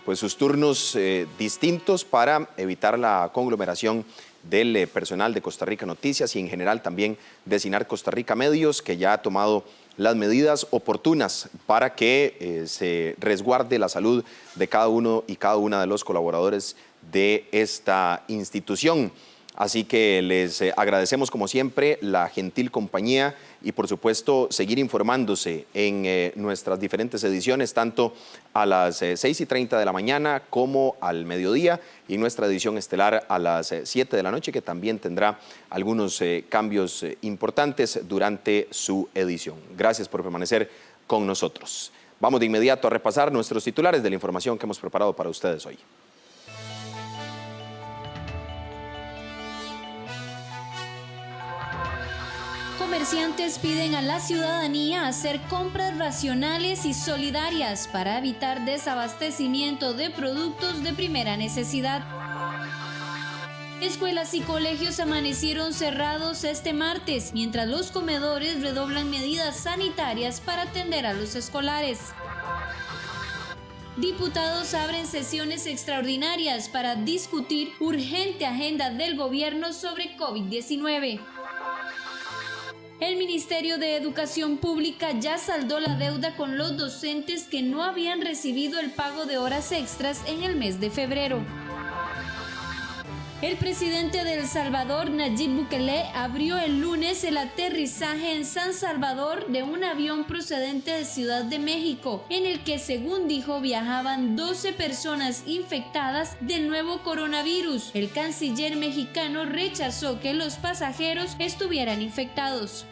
pues sus turnos distintos para evitar la conglomeración del personal de Costa Rica Noticias y en general también de CINAR Costa Rica Medios, que ya ha tomado las medidas oportunas para que se resguarde la salud de cada uno y cada una de los colaboradores de esta institución. Así que les agradecemos como siempre la gentil compañía y por supuesto seguir informándose en nuestras diferentes ediciones, tanto a las 6:30 de la mañana como al mediodía y nuestra edición estelar a las 7 de la noche, que también tendrá algunos cambios importantes durante su edición. Gracias por permanecer con nosotros. Vamos de inmediato a repasar nuestros titulares de la información que hemos preparado para ustedes hoy. Comerciantes piden a la ciudadanía hacer compras racionales y solidarias para evitar desabastecimiento de productos de primera necesidad. Escuelas y colegios amanecieron cerrados este martes, mientras los comedores redoblan medidas sanitarias para atender a los escolares. Diputados abren sesiones extraordinarias para discutir urgente agenda del gobierno sobre COVID-19. El Ministerio de Educación Pública ya saldó la deuda con los docentes que no habían recibido el pago de horas extras en el mes de febrero. El presidente de El Salvador, Nayib Bukele, abrió el lunes el aterrizaje en San Salvador de un avión procedente de Ciudad de México, en el que, según dijo, viajaban 12 personas infectadas del nuevo coronavirus. El canciller mexicano rechazó que los pasajeros estuvieran infectados.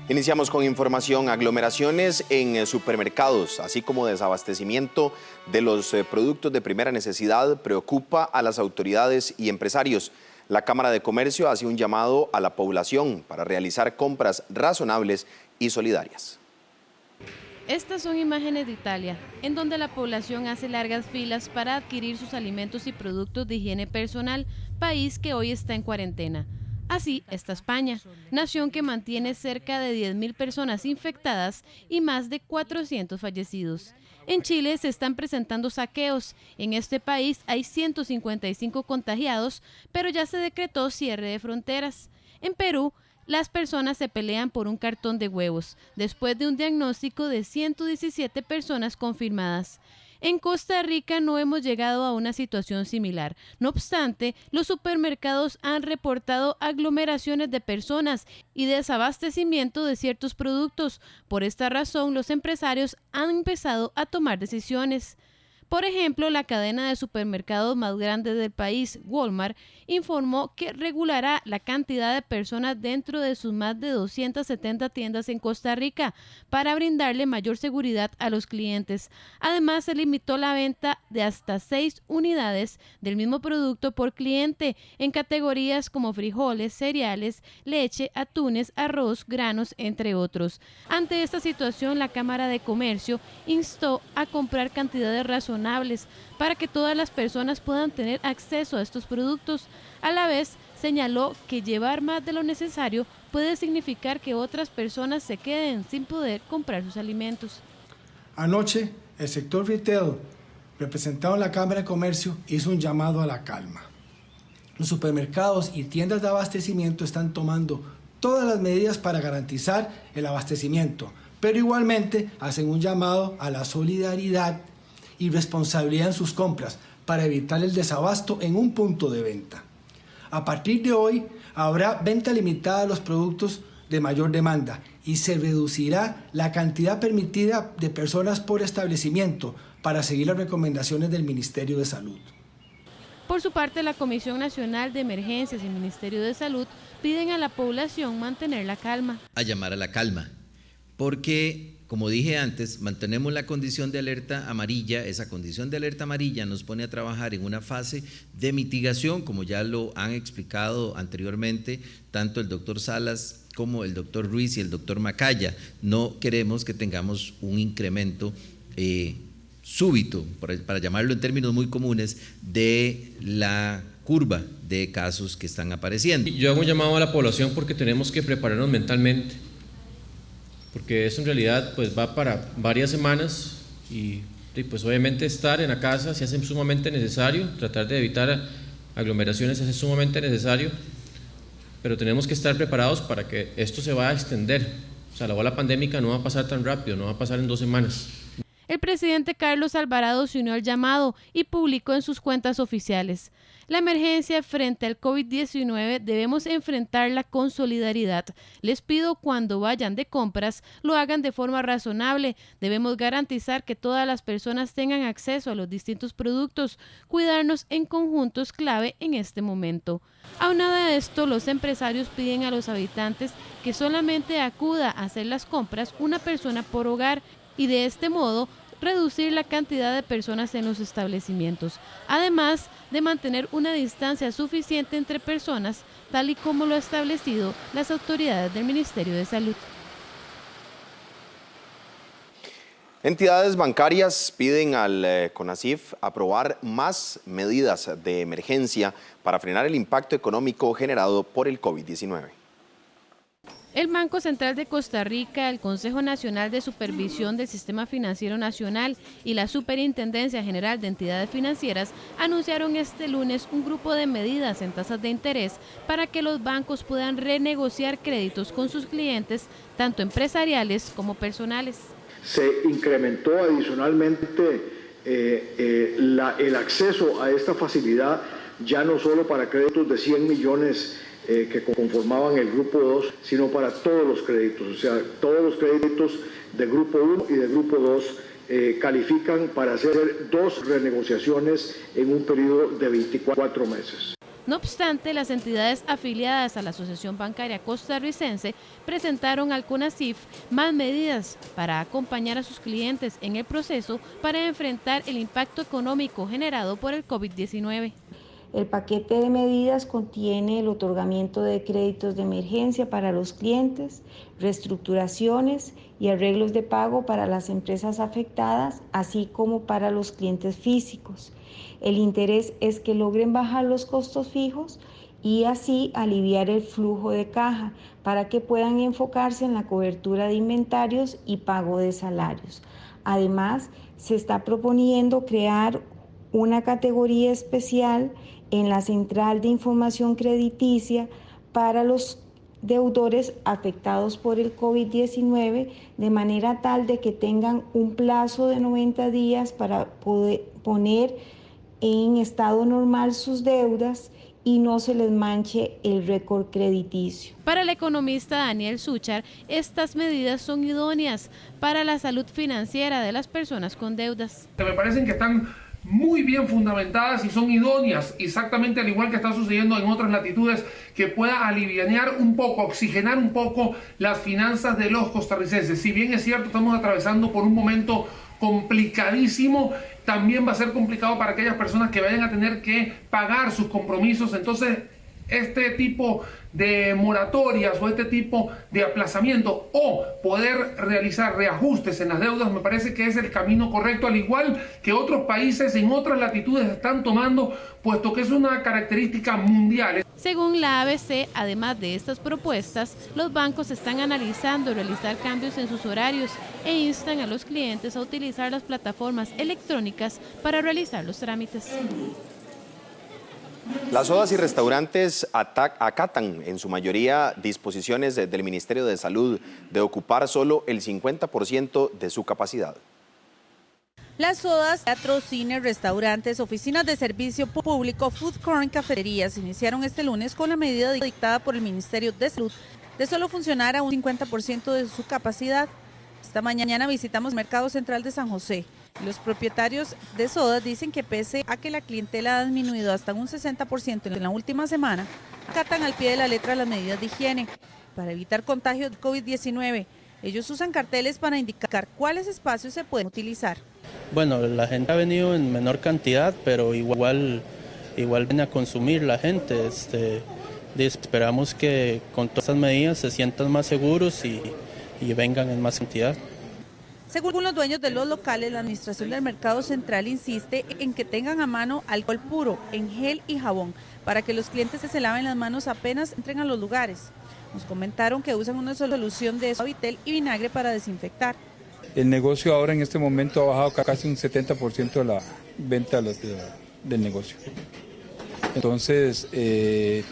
Iniciamos con información. Aglomeraciones en supermercados, así como desabastecimiento de los productos de primera necesidad, preocupa a las autoridades y empresarios. La Cámara de Comercio hace un llamado a la población para realizar compras razonables y solidarias. Estas son imágenes de Italia, en donde la población hace largas filas para adquirir sus alimentos y productos de higiene personal, país que hoy está en cuarentena. Así está España, nación que mantiene cerca de 10.000 personas infectadas y más de 400 fallecidos. En Chile se están presentando saqueos. En este país hay 155 contagiados, pero ya se decretó cierre de fronteras. En Perú, las personas se pelean por un cartón de huevos, después de un diagnóstico de 117 personas confirmadas. En Costa Rica no hemos llegado a una situación similar. No obstante, los supermercados han reportado aglomeraciones de personas y desabastecimiento de ciertos productos. Por esta razón, los empresarios han empezado a tomar decisiones. Por ejemplo, la cadena de supermercados más grande del país, Walmart, informó que regulará la cantidad de personas dentro de sus más de 270 tiendas en Costa Rica para brindarle mayor seguridad a los clientes. Además, se limitó la venta de hasta 6 unidades del mismo producto por cliente en categorías como frijoles, cereales, leche, atunes, arroz, granos, entre otros. Ante esta situación, la Cámara de Comercio instó a comprar cantidades razonables para que todas las personas puedan tener acceso a estos productos. A la vez, señaló que llevar más de lo necesario puede significar que otras personas se queden sin poder comprar sus alimentos. Anoche, el sector retail, representado en la Cámara de Comercio, hizo un llamado a la calma. Los supermercados y tiendas de abastecimiento están tomando todas las medidas para garantizar el abastecimiento, pero igualmente hacen un llamado a la solidaridad y responsabilidad en sus compras para evitar el desabasto en un punto de venta. A partir de hoy habrá venta limitada de los productos de mayor demanda y se reducirá la cantidad permitida de personas por establecimiento para seguir las recomendaciones del Ministerio de Salud. Por su parte, la Comisión Nacional de Emergencias y el Ministerio de Salud piden a la población mantener la calma. A llamar a la calma, porque como dije antes, mantenemos la condición de alerta amarilla. Esa condición de alerta amarilla nos pone a trabajar en una fase de mitigación, como ya lo han explicado anteriormente, tanto el doctor Salas como el doctor Ruiz y el doctor Macaya. No queremos que tengamos un incremento súbito, para llamarlo en términos muy comunes, de la curva de casos que están apareciendo. Yo hago un llamado a la población porque tenemos que prepararnos mentalmente, porque eso en realidad pues va para varias semanas y pues obviamente estar en la casa si hace sumamente necesario, tratar de evitar aglomeraciones si hace sumamente necesario, pero tenemos que estar preparados para que esto se vaya a extender. O sea, la ola pandémica no va a pasar tan rápido, no va a pasar en 2 semanas. El presidente Carlos Alvarado se unió al llamado y publicó en sus cuentas oficiales: la emergencia frente al COVID-19 debemos enfrentarla con solidaridad. Les pido cuando vayan de compras lo hagan de forma razonable. Debemos garantizar que todas las personas tengan acceso a los distintos productos. Cuidarnos en conjunto es clave en este momento. Aunado a esto, los empresarios piden a los habitantes que solamente acuda a hacer las compras una persona por hogar y de este modo reducir la cantidad de personas en los establecimientos, además de mantener una distancia suficiente entre personas, tal y como lo ha establecido las autoridades del Ministerio de Salud. Entidades bancarias piden al CONACYF aprobar más medidas de emergencia para frenar el impacto económico generado por el COVID-19. El Banco Central de Costa Rica, el Consejo Nacional de Supervisión del Sistema Financiero Nacional y la Superintendencia General de Entidades Financieras anunciaron este lunes un grupo de medidas en tasas de interés para que los bancos puedan renegociar créditos con sus clientes, tanto empresariales como personales. Se incrementó adicionalmente el acceso a esta facilidad, ya no solo para créditos de 100 millones que conformaban el Grupo 2, sino para todos los créditos. O sea, todos los créditos de Grupo 1 y de Grupo 2 califican para hacer 2 renegociaciones en un periodo de 24 meses. No obstante, las entidades afiliadas a la Asociación Bancaria Costarricense presentaron al CONACYF más medidas para acompañar a sus clientes en el proceso para enfrentar el impacto económico generado por el COVID-19. El paquete de medidas contiene el otorgamiento de créditos de emergencia para los clientes, reestructuraciones y arreglos de pago para las empresas afectadas, así como para los clientes físicos. El interés es que logren bajar los costos fijos y así aliviar el flujo de caja para que puedan enfocarse en la cobertura de inventarios y pago de salarios. Además, se está proponiendo crear una categoría especial en la Central de Información Crediticia para los deudores afectados por el COVID-19, de manera tal de que tengan un plazo de 90 días para poder poner en estado normal sus deudas y no se les manche el récord crediticio. Para el economista Daniel Suchar, estas medidas son idóneas para la salud financiera de las personas con deudas. Me parecen que están muy bien fundamentadas y son idóneas, exactamente al igual que está sucediendo en otras latitudes, que pueda alivianear un poco, oxigenar un poco las finanzas de los costarricenses. Si bien es cierto, estamos atravesando por un momento complicadísimo, también va a ser complicado para aquellas personas que vayan a tener que pagar sus compromisos. Entonces, este tipo de moratorias o este tipo de aplazamiento o poder realizar reajustes en las deudas me parece que es el camino correcto, al igual que otros países en otras latitudes están tomando, puesto que es una característica mundial. Según la ABC, además de estas propuestas, los bancos están analizando realizar cambios en sus horarios e instan a los clientes a utilizar las plataformas electrónicas para realizar los trámites. Las sodas y restaurantes acatan en su mayoría disposiciones del Ministerio de Salud de ocupar solo el 50% de su capacidad. Las sodas, teatros, cines, restaurantes, oficinas de servicio público, food court, cafeterías iniciaron este lunes con la medida dictada por el Ministerio de Salud de solo funcionar a un 50% de su capacidad. Esta mañana visitamos el Mercado Central de San José. Los propietarios de sodas dicen que pese a que la clientela ha disminuido hasta un 60% en la última semana, acatan al pie de la letra las medidas de higiene. Para evitar contagio de COVID-19, ellos usan carteles para indicar cuáles espacios se pueden utilizar. Bueno, la gente ha venido en menor cantidad, pero igual viene a consumir la gente. Esperamos que con todas estas medidas se sientan más seguros y vengan en más cantidad. Según los dueños de los locales, la administración del Mercado Central insiste en que tengan a mano alcohol puro, en gel y jabón, para que los clientes se laven las manos apenas entren a los lugares. Nos comentaron que usan una solución de suavitel y vinagre para desinfectar. El negocio ahora en este momento ha bajado casi un 70% de la venta del negocio. Entonces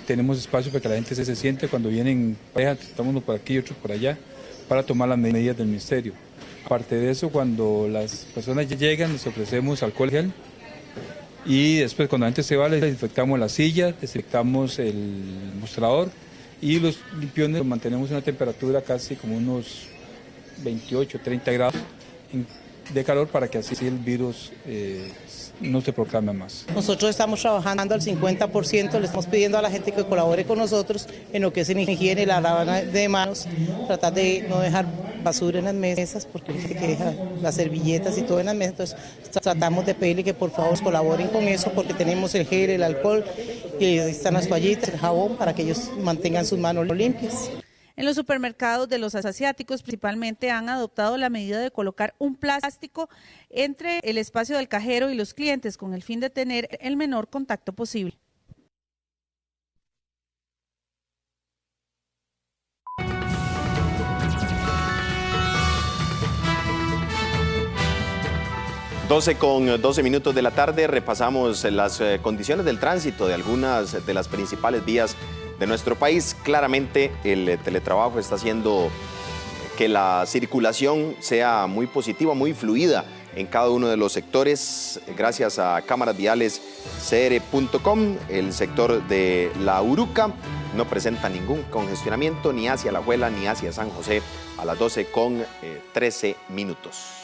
tenemos espacio para que la gente se siente cuando vienen parejas, estamos unos por aquí y otros por allá, para tomar las medidas del ministerio. Aparte de eso, cuando las personas llegan, les ofrecemos alcohol gel y después cuando la gente se va, les desinfectamos las sillas, desinfectamos el mostrador y los limpiones los mantenemos a una temperatura casi como unos 28, 30 grados de calor para que así el virus no se proclame más. Nosotros estamos trabajando al 50%, le estamos pidiendo a la gente que colabore con nosotros en lo que es en higiene, la lavada de manos, tratar de no dejar basura en las mesas, porque hay gente que deja las servilletas y todo en las mesas, entonces tratamos de pedirle que por favor colaboren con eso, porque tenemos el gel, el alcohol, y están las toallitas, el jabón, para que ellos mantengan sus manos limpias. En los supermercados de los asiáticos principalmente han adoptado la medida de colocar un plástico entre el espacio del cajero y los clientes con el fin de tener el menor contacto posible. Con 12 minutos de la tarde repasamos las condiciones del tránsito de algunas de las principales vías de nuestro país. Claramente el teletrabajo está haciendo que la circulación sea muy positiva, muy fluida en cada uno de los sectores, gracias a cámarasvialescr.com. El sector de La Uruca no presenta ningún congestionamiento ni hacia La Juela ni hacia San José a las 12:13 minutos.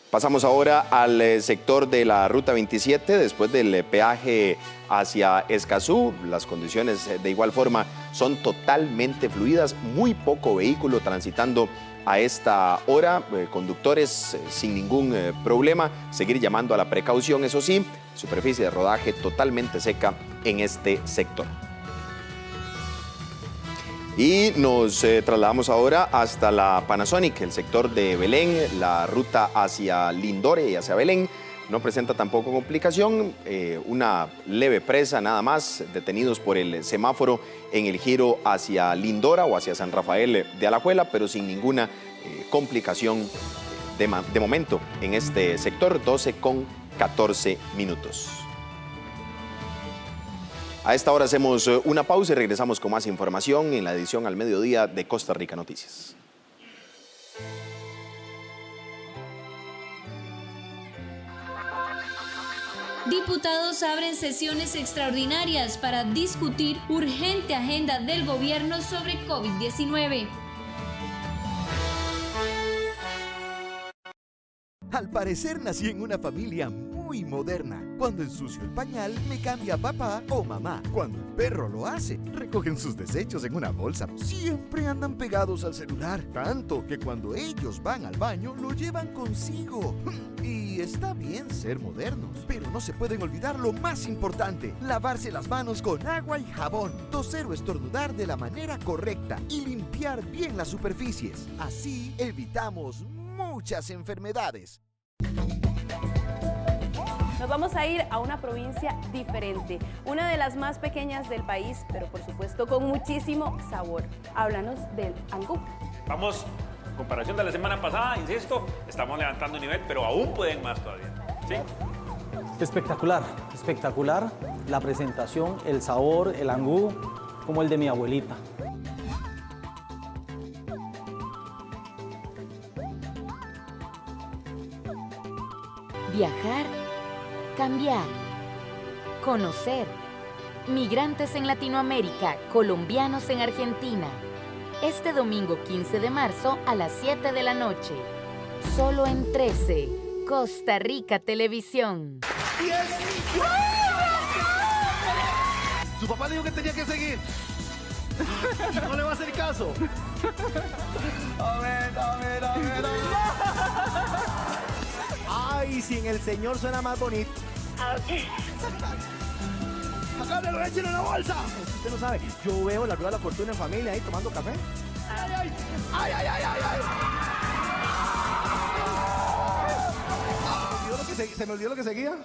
Pasamos ahora al sector de la Ruta 27, después del peaje hacia Escazú. Las condiciones de igual forma son totalmente fluidas, muy poco vehículo transitando a esta hora, conductores sin ningún problema, seguir llamando a la precaución, eso sí, superficie de rodaje totalmente seca en este sector. Y nos trasladamos ahora hasta la Panasonic, el sector de Belén, la ruta hacia Lindore y hacia Belén. No presenta tampoco complicación, una leve presa nada más, detenidos por el semáforo en el giro hacia Lindora o hacia San Rafael de Alajuela, pero sin ninguna complicación de momento en este sector, 12:14 minutos. A esta hora hacemos una pausa y regresamos con más información en la edición al mediodía de Costa Rica Noticias. Diputados abren sesiones extraordinarias para discutir urgente agenda del gobierno sobre COVID-19. Al parecer nací en una familia muy moderna. Cuando ensucio el pañal, me cambia papá o mamá. Cuando el perro lo hace, recogen sus desechos en una bolsa. Siempre andan pegados al celular, tanto que cuando ellos van al baño, lo llevan consigo. Y está bien ser modernos, pero no se pueden olvidar lo más importante: lavarse las manos con agua y jabón, toser o estornudar de la manera correcta y limpiar bien las superficies. Así evitamos muchas enfermedades. Nos vamos a ir a una provincia diferente, una de las más pequeñas del país, pero por supuesto con muchísimo sabor. Háblanos del angú. Vamos, en comparación de la semana pasada, insisto, estamos levantando nivel, pero aún pueden más todavía. ¿Sí? Espectacular, espectacular la presentación, el sabor, el angú, como el de mi abuelita. Viajar, cambiar, conocer. Migrantes en Latinoamérica, colombianos en Argentina. Este domingo 15 de marzo a las 7 de la noche. Solo en 13, Costa Rica Televisión. Su papá dijo que tenía que seguir. No le va a hacer caso. A ver. Ay, si en el señor suena más bonito. Acá me lo echen en la bolsa. Usted no sabe, yo veo la Rueda de la Fortuna en familia ahí tomando café. Se me olvidó lo que seguía.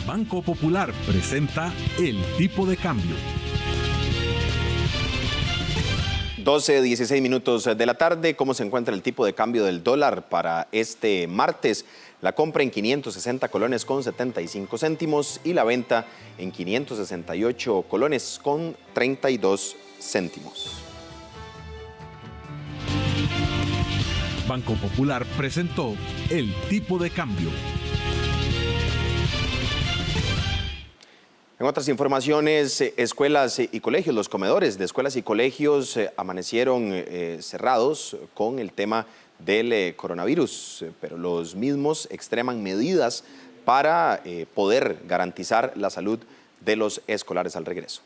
Banco Popular presenta El Tipo de Cambio. 12:16 minutos de la tarde. ¿Cómo se encuentra el tipo de cambio del dólar para este martes? La compra en 560 colones con 75 céntimos y la venta en 568 colones con 32 céntimos. Banco Popular presentó el tipo de cambio. En otras informaciones, escuelas y colegios, los comedores de escuelas y colegios amanecieron cerrados con el tema del coronavirus, pero los mismos extreman medidas para poder garantizar la salud de los escolares al regreso.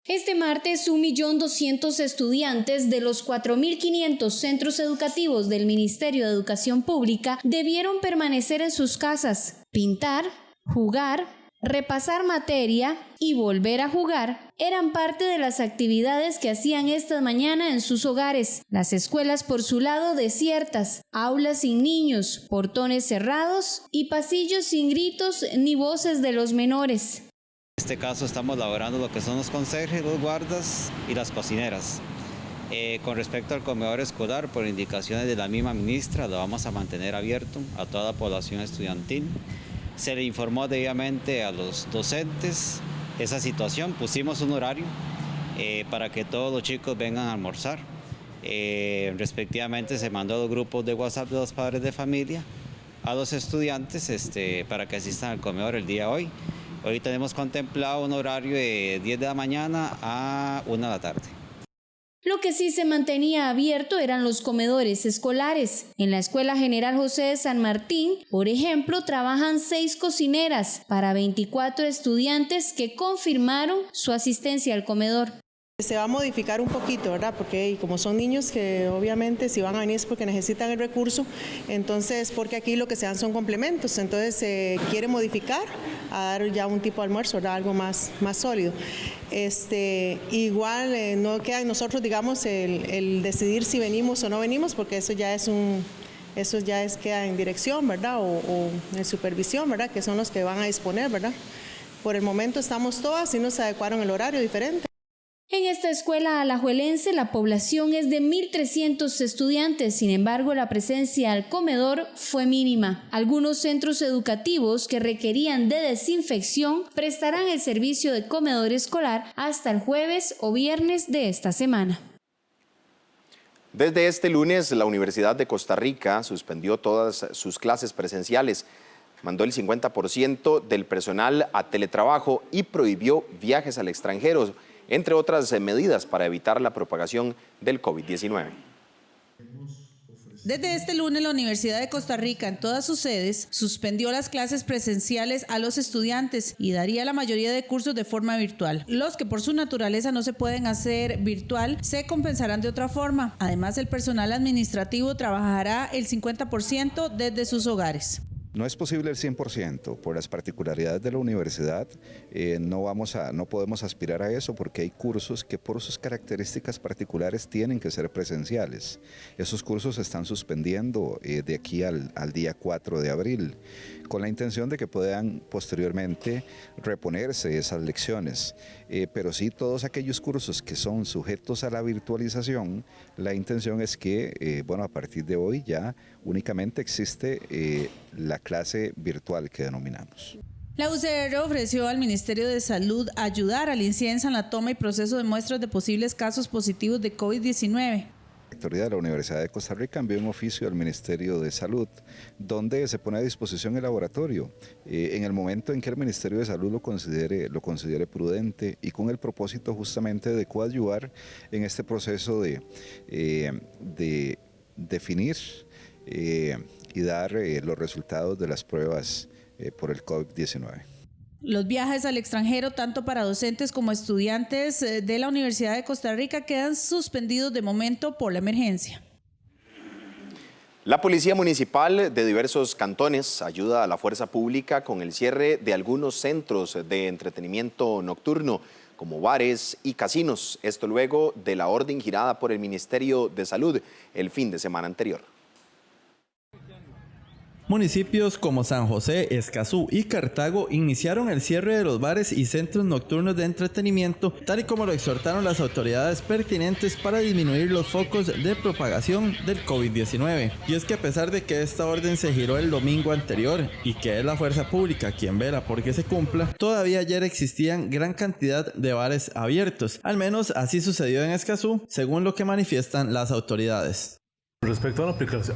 Este martes, 1.200.000 estudiantes de los 4.500 centros educativos del Ministerio de Educación Pública debieron permanecer en sus casas, pintar, jugar, repasar materia y volver a jugar eran parte de las actividades que hacían esta mañana en sus hogares. Las escuelas por su lado desiertas, aulas sin niños, portones cerrados y pasillos sin gritos ni voces de los menores. En este caso estamos laborando lo que son los conserjes, los guardas y las cocineras. Con respecto al comedor escolar, por indicaciones de la misma ministra, lo vamos a mantener abierto a toda la población estudiantil. Se le informó debidamente a los docentes esa situación, pusimos un horario para que todos los chicos vengan a almorzar. Respectivamente se mandó a los grupos de WhatsApp de los padres de familia a los estudiantes para que asistan al comedor el día de hoy. Hoy tenemos contemplado un horario de 10 de la mañana a 1 de la tarde. Lo que sí se mantenía abierto eran los comedores escolares. En la Escuela General José de San Martín, por ejemplo, trabajan 6 cocineras para 24 estudiantes que confirmaron su asistencia al comedor. Se va a modificar un poquito, ¿verdad? Porque como son niños que obviamente si van a venir es porque necesitan el recurso, entonces porque aquí lo que se dan son complementos, entonces se quiere modificar a dar ya un tipo de almuerzo, ¿verdad? Algo más sólido. Igual no queda en nosotros, digamos, el decidir si venimos o no venimos, porque eso ya queda en dirección, ¿verdad? O en supervisión, ¿verdad? Que son los que van a disponer, ¿verdad? Por el momento estamos todas y nos adecuaron el horario diferente. En esta escuela alajuelense la población es de 1.300 estudiantes, sin embargo la presencia al comedor fue mínima. Algunos centros educativos que requerían de desinfección prestarán el servicio de comedor escolar hasta el jueves o viernes de esta semana. Desde este lunes, la Universidad de Costa Rica suspendió todas sus clases presenciales, mandó el 50% del personal a teletrabajo y prohibió viajes al extranjero, entre otras medidas para evitar la propagación del COVID-19. Desde este lunes, la Universidad de Costa Rica, en todas sus sedes, suspendió las clases presenciales a los estudiantes y daría la mayoría de cursos de forma virtual. Los que por su naturaleza no se pueden hacer virtual, se compensarán de otra forma. Además, el personal administrativo trabajará el 50% desde sus hogares. No es posible el 100%, por las particularidades de la universidad, no podemos aspirar a eso porque hay cursos que por sus características particulares tienen que ser presenciales. Esos cursos se están suspendiendo de aquí al día 4 de abril, con la intención de que puedan posteriormente reponerse esas lecciones. Pero sí, todos aquellos cursos que son sujetos a la virtualización, la intención es que, a partir de hoy ya únicamente existe la clase virtual que denominamos. La UCR ofreció al Ministerio de Salud ayudar al INCIENSA en la toma y proceso de muestras de posibles casos positivos de COVID-19. La Rectoría de la Universidad de Costa Rica envió un oficio al Ministerio de Salud donde se pone a disposición el laboratorio en el momento en que el Ministerio de Salud lo considere prudente y con el propósito justamente de coadyuvar en este proceso de definir y dar los resultados de las pruebas por el COVID-19. Los viajes al extranjero, tanto para docentes como estudiantes de la Universidad de Costa Rica, quedan suspendidos de momento por la emergencia. La Policía Municipal de diversos cantones ayuda a la fuerza pública con el cierre de algunos centros de entretenimiento nocturno, como bares y casinos. Esto luego de la orden girada por el Ministerio de Salud el fin de semana anterior. Municipios como San José, Escazú y Cartago iniciaron el cierre de los bares y centros nocturnos de entretenimiento, tal y como lo exhortaron las autoridades pertinentes para disminuir los focos de propagación del COVID-19. Y es que a pesar de que esta orden se giró el domingo anterior y que es la fuerza pública quien vela porque se cumpla, todavía ayer existían gran cantidad de bares abiertos. Al menos así sucedió en Escazú, según lo que manifiestan las autoridades. Respecto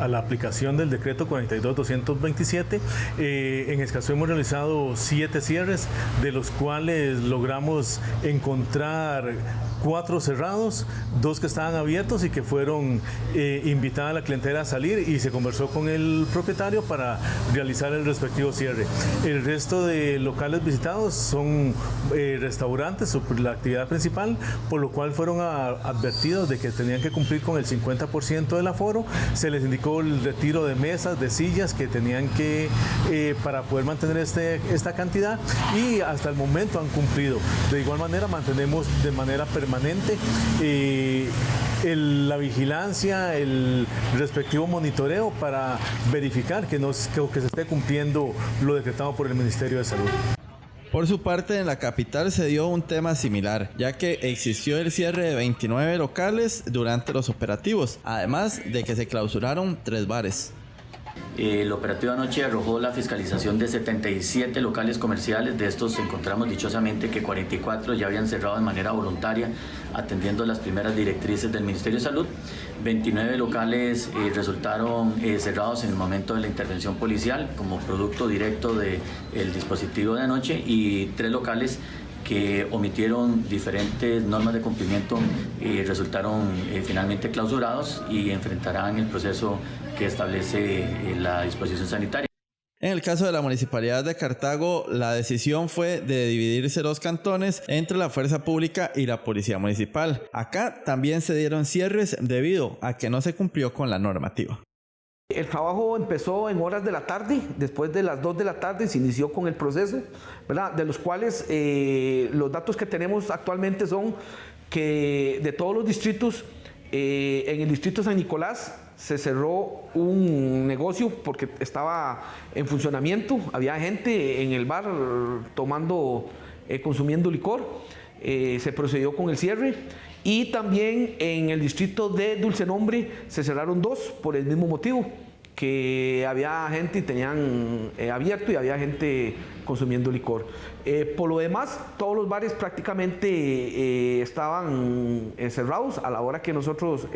a la aplicación del decreto 42-227, en Escazú hemos realizado 7 cierres, de los cuales logramos encontrar 4 cerrados, 2 que estaban abiertos y que fueron invitada a la clientela a salir y se conversó con el propietario para realizar el respectivo cierre. El resto de locales visitados son restaurantes, la actividad principal, por lo cual fueron advertidos de que tenían que cumplir con el 50% del aforo. Se les indicó el retiro de mesas, de sillas que tenían que, para poder mantener esta cantidad, y hasta el momento han cumplido. De igual manera mantenemos de manera permanente la vigilancia, el respectivo monitoreo para verificar que se esté cumpliendo lo decretado por el Ministerio de Salud. Por su parte, en la capital se dio un tema similar, ya que existió el cierre de 29 locales durante los operativos, además de que se clausuraron 3 bares. El operativo anoche arrojó la fiscalización de 77 locales comerciales. De estos encontramos dichosamente que 44 ya habían cerrado de manera voluntaria, atendiendo las primeras directrices del Ministerio de Salud. 29 locales resultaron cerrados en el momento de la intervención policial como producto directo del dispositivo de anoche, y 3 locales que omitieron diferentes normas de cumplimiento resultaron finalmente clausurados y enfrentarán el proceso que establece la disposición sanitaria. En el caso de la Municipalidad de Cartago, la decisión fue de dividirse los cantones entre la Fuerza Pública y la Policía Municipal. Acá también se dieron cierres debido a que no se cumplió con la normativa. El trabajo empezó en horas de la tarde, después de las 2 de la tarde se inició con el proceso, ¿verdad? De los cuales los datos que tenemos actualmente son que de todos los distritos, en el distrito San Nicolás se cerró un negocio porque estaba en funcionamiento, había gente en el bar consumiendo licor, se procedió con el cierre. Y también en el distrito de Dulce Nombre se cerraron 2 por el mismo motivo, que había gente y tenían abierto y había gente consumiendo licor. Por lo demás, todos los bares prácticamente estaban cerrados a la hora que nosotros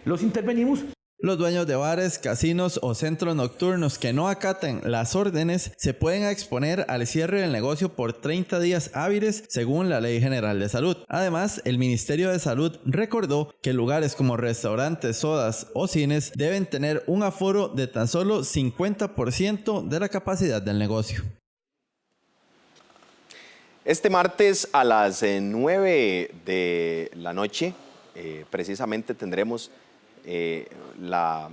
los intervenimos. Los dueños de bares, casinos o centros nocturnos que no acaten las órdenes se pueden exponer al cierre del negocio por 30 días hábiles según la Ley General de Salud. Además, el Ministerio de Salud recordó que lugares como restaurantes, sodas o cines deben tener un aforo de tan solo 50% de la capacidad del negocio. Este martes a las 9 de la noche, precisamente tendremos la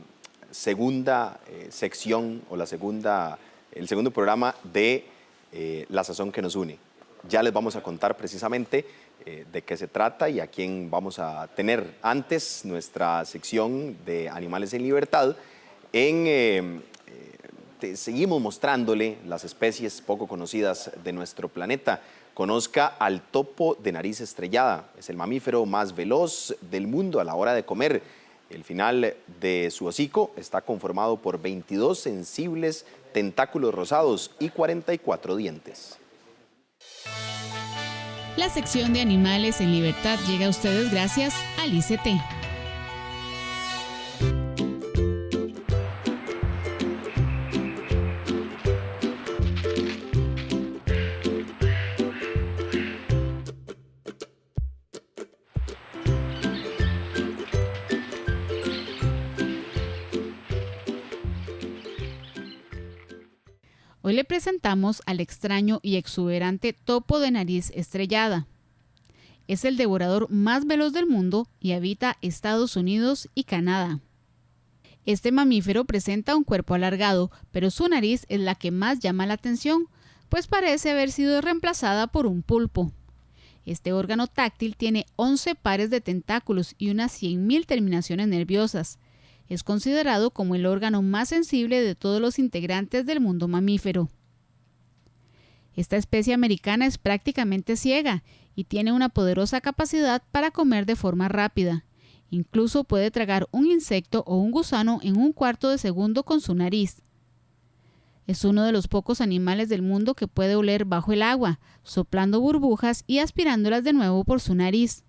segunda sección o el segundo programa de La Sazón que nos une. Ya les vamos a contar precisamente de qué se trata y a quién vamos a tener. Antes, nuestra sección de Animales en Libertad, seguimos mostrándole las especies poco conocidas de nuestro planeta. Conozca al topo de nariz estrellada. Es el mamífero más veloz del mundo a la hora de comer. El final de su hocico está conformado por 22 sensibles tentáculos rosados y 44 dientes. La sección de Animales en Libertad llega a ustedes gracias al ICT. Hoy le presentamos al extraño y exuberante topo de nariz estrellada. Es el devorador más veloz del mundo y habita Estados Unidos y Canadá. Este mamífero presenta un cuerpo alargado, pero su nariz es la que más llama la atención, pues parece haber sido reemplazada por un pulpo. Este órgano táctil tiene 11 pares de tentáculos y unas 100.000 terminaciones nerviosas. Es considerado como el órgano más sensible de todos los integrantes del mundo mamífero. Esta especie americana es prácticamente ciega y tiene una poderosa capacidad para comer de forma rápida. Incluso puede tragar un insecto o un gusano en un cuarto de segundo con su nariz. Es uno de los pocos animales del mundo que puede oler bajo el agua, soplando burbujas y aspirándolas de nuevo por su nariz.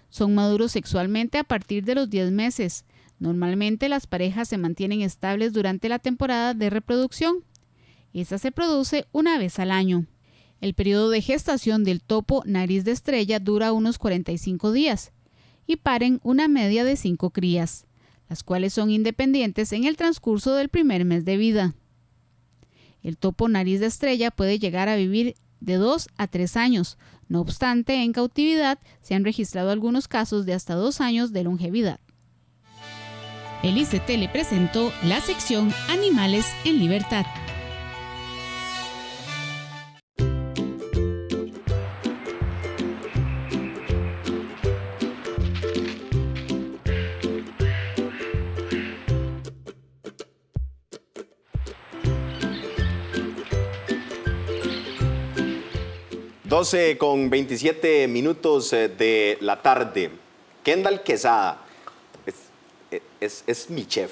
Son maduros sexualmente a partir de los 10 meses. Normalmente las parejas se mantienen estables durante la temporada de reproducción. Esta se produce una vez al año. El periodo de gestación del topo nariz de estrella dura unos 45 días y paren una media de 5 crías, las cuales son independientes en el transcurso del primer mes de vida. El topo nariz de estrella puede llegar a vivir de 2 a 3 años. No obstante, en cautividad se han registrado algunos casos de hasta 2 años de longevidad. El ICT le presentó la sección Animales en Libertad. Con 27 minutos de la tarde. Kendall Quesada es mi chef.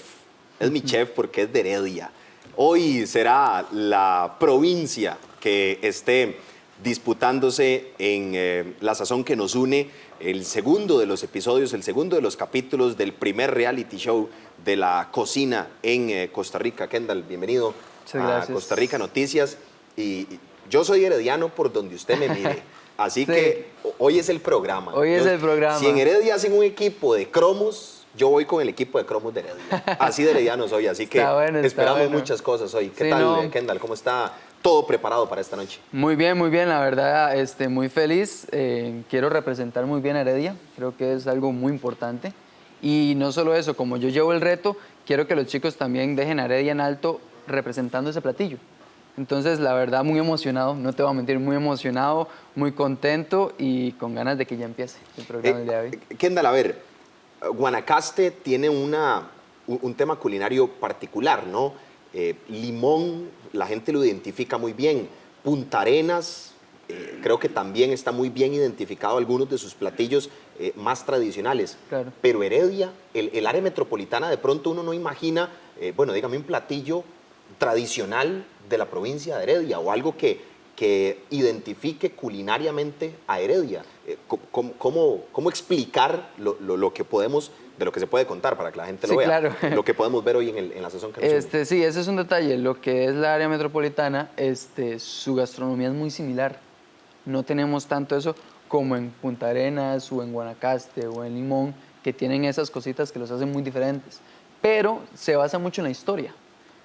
Es mi chef porque es de Heredia. Hoy será la provincia que esté disputándose en la sazón que nos une, el segundo de los episodios, el segundo de los capítulos del primer reality show de la cocina en Costa Rica. Kendall, bienvenido a Costa Rica Noticias. Y yo soy herediano por donde usted me mire, así que hoy es el programa. Hoy es el programa. Si en Heredia hacen un equipo de cromos, yo voy con el equipo de cromos de Heredia. Así de herediano soy, así que esperamos muchas cosas hoy. ¿Qué tal, Kendall? ¿Cómo está todo preparado para esta noche? Muy bien, la verdad, muy feliz. Quiero representar muy bien a Heredia, creo que es algo muy importante. Y no solo eso, como yo llevo el reto, quiero que los chicos también dejen a Heredia en alto representando ese platillo. Entonces, la verdad, muy emocionado, no te voy a mentir, muy emocionado, muy contento y con ganas de que ya empiece el programa del día de hoy. Kendall, a ver, Guanacaste tiene un tema culinario particular, ¿no? Limón, la gente lo identifica muy bien. Punta Arenas, creo que también está muy bien identificado algunos de sus platillos más tradicionales. Claro. Pero Heredia, el área metropolitana, de pronto uno no imagina, bueno, dígame un platillo tradicional de la provincia de Heredia o algo que identifique culinariamente a Heredia. ¿Cómo explicar lo que podemos, de lo que se puede contar para que la gente lo vea? Claro. Lo que podemos ver hoy en la sazón que nos une. Sí, ese es un detalle. Lo que es la área metropolitana, su gastronomía es muy similar. No tenemos tanto eso como en Punta Arenas o en Guanacaste o en Limón, que tienen esas cositas que los hacen muy diferentes. Pero se basa mucho en la historia.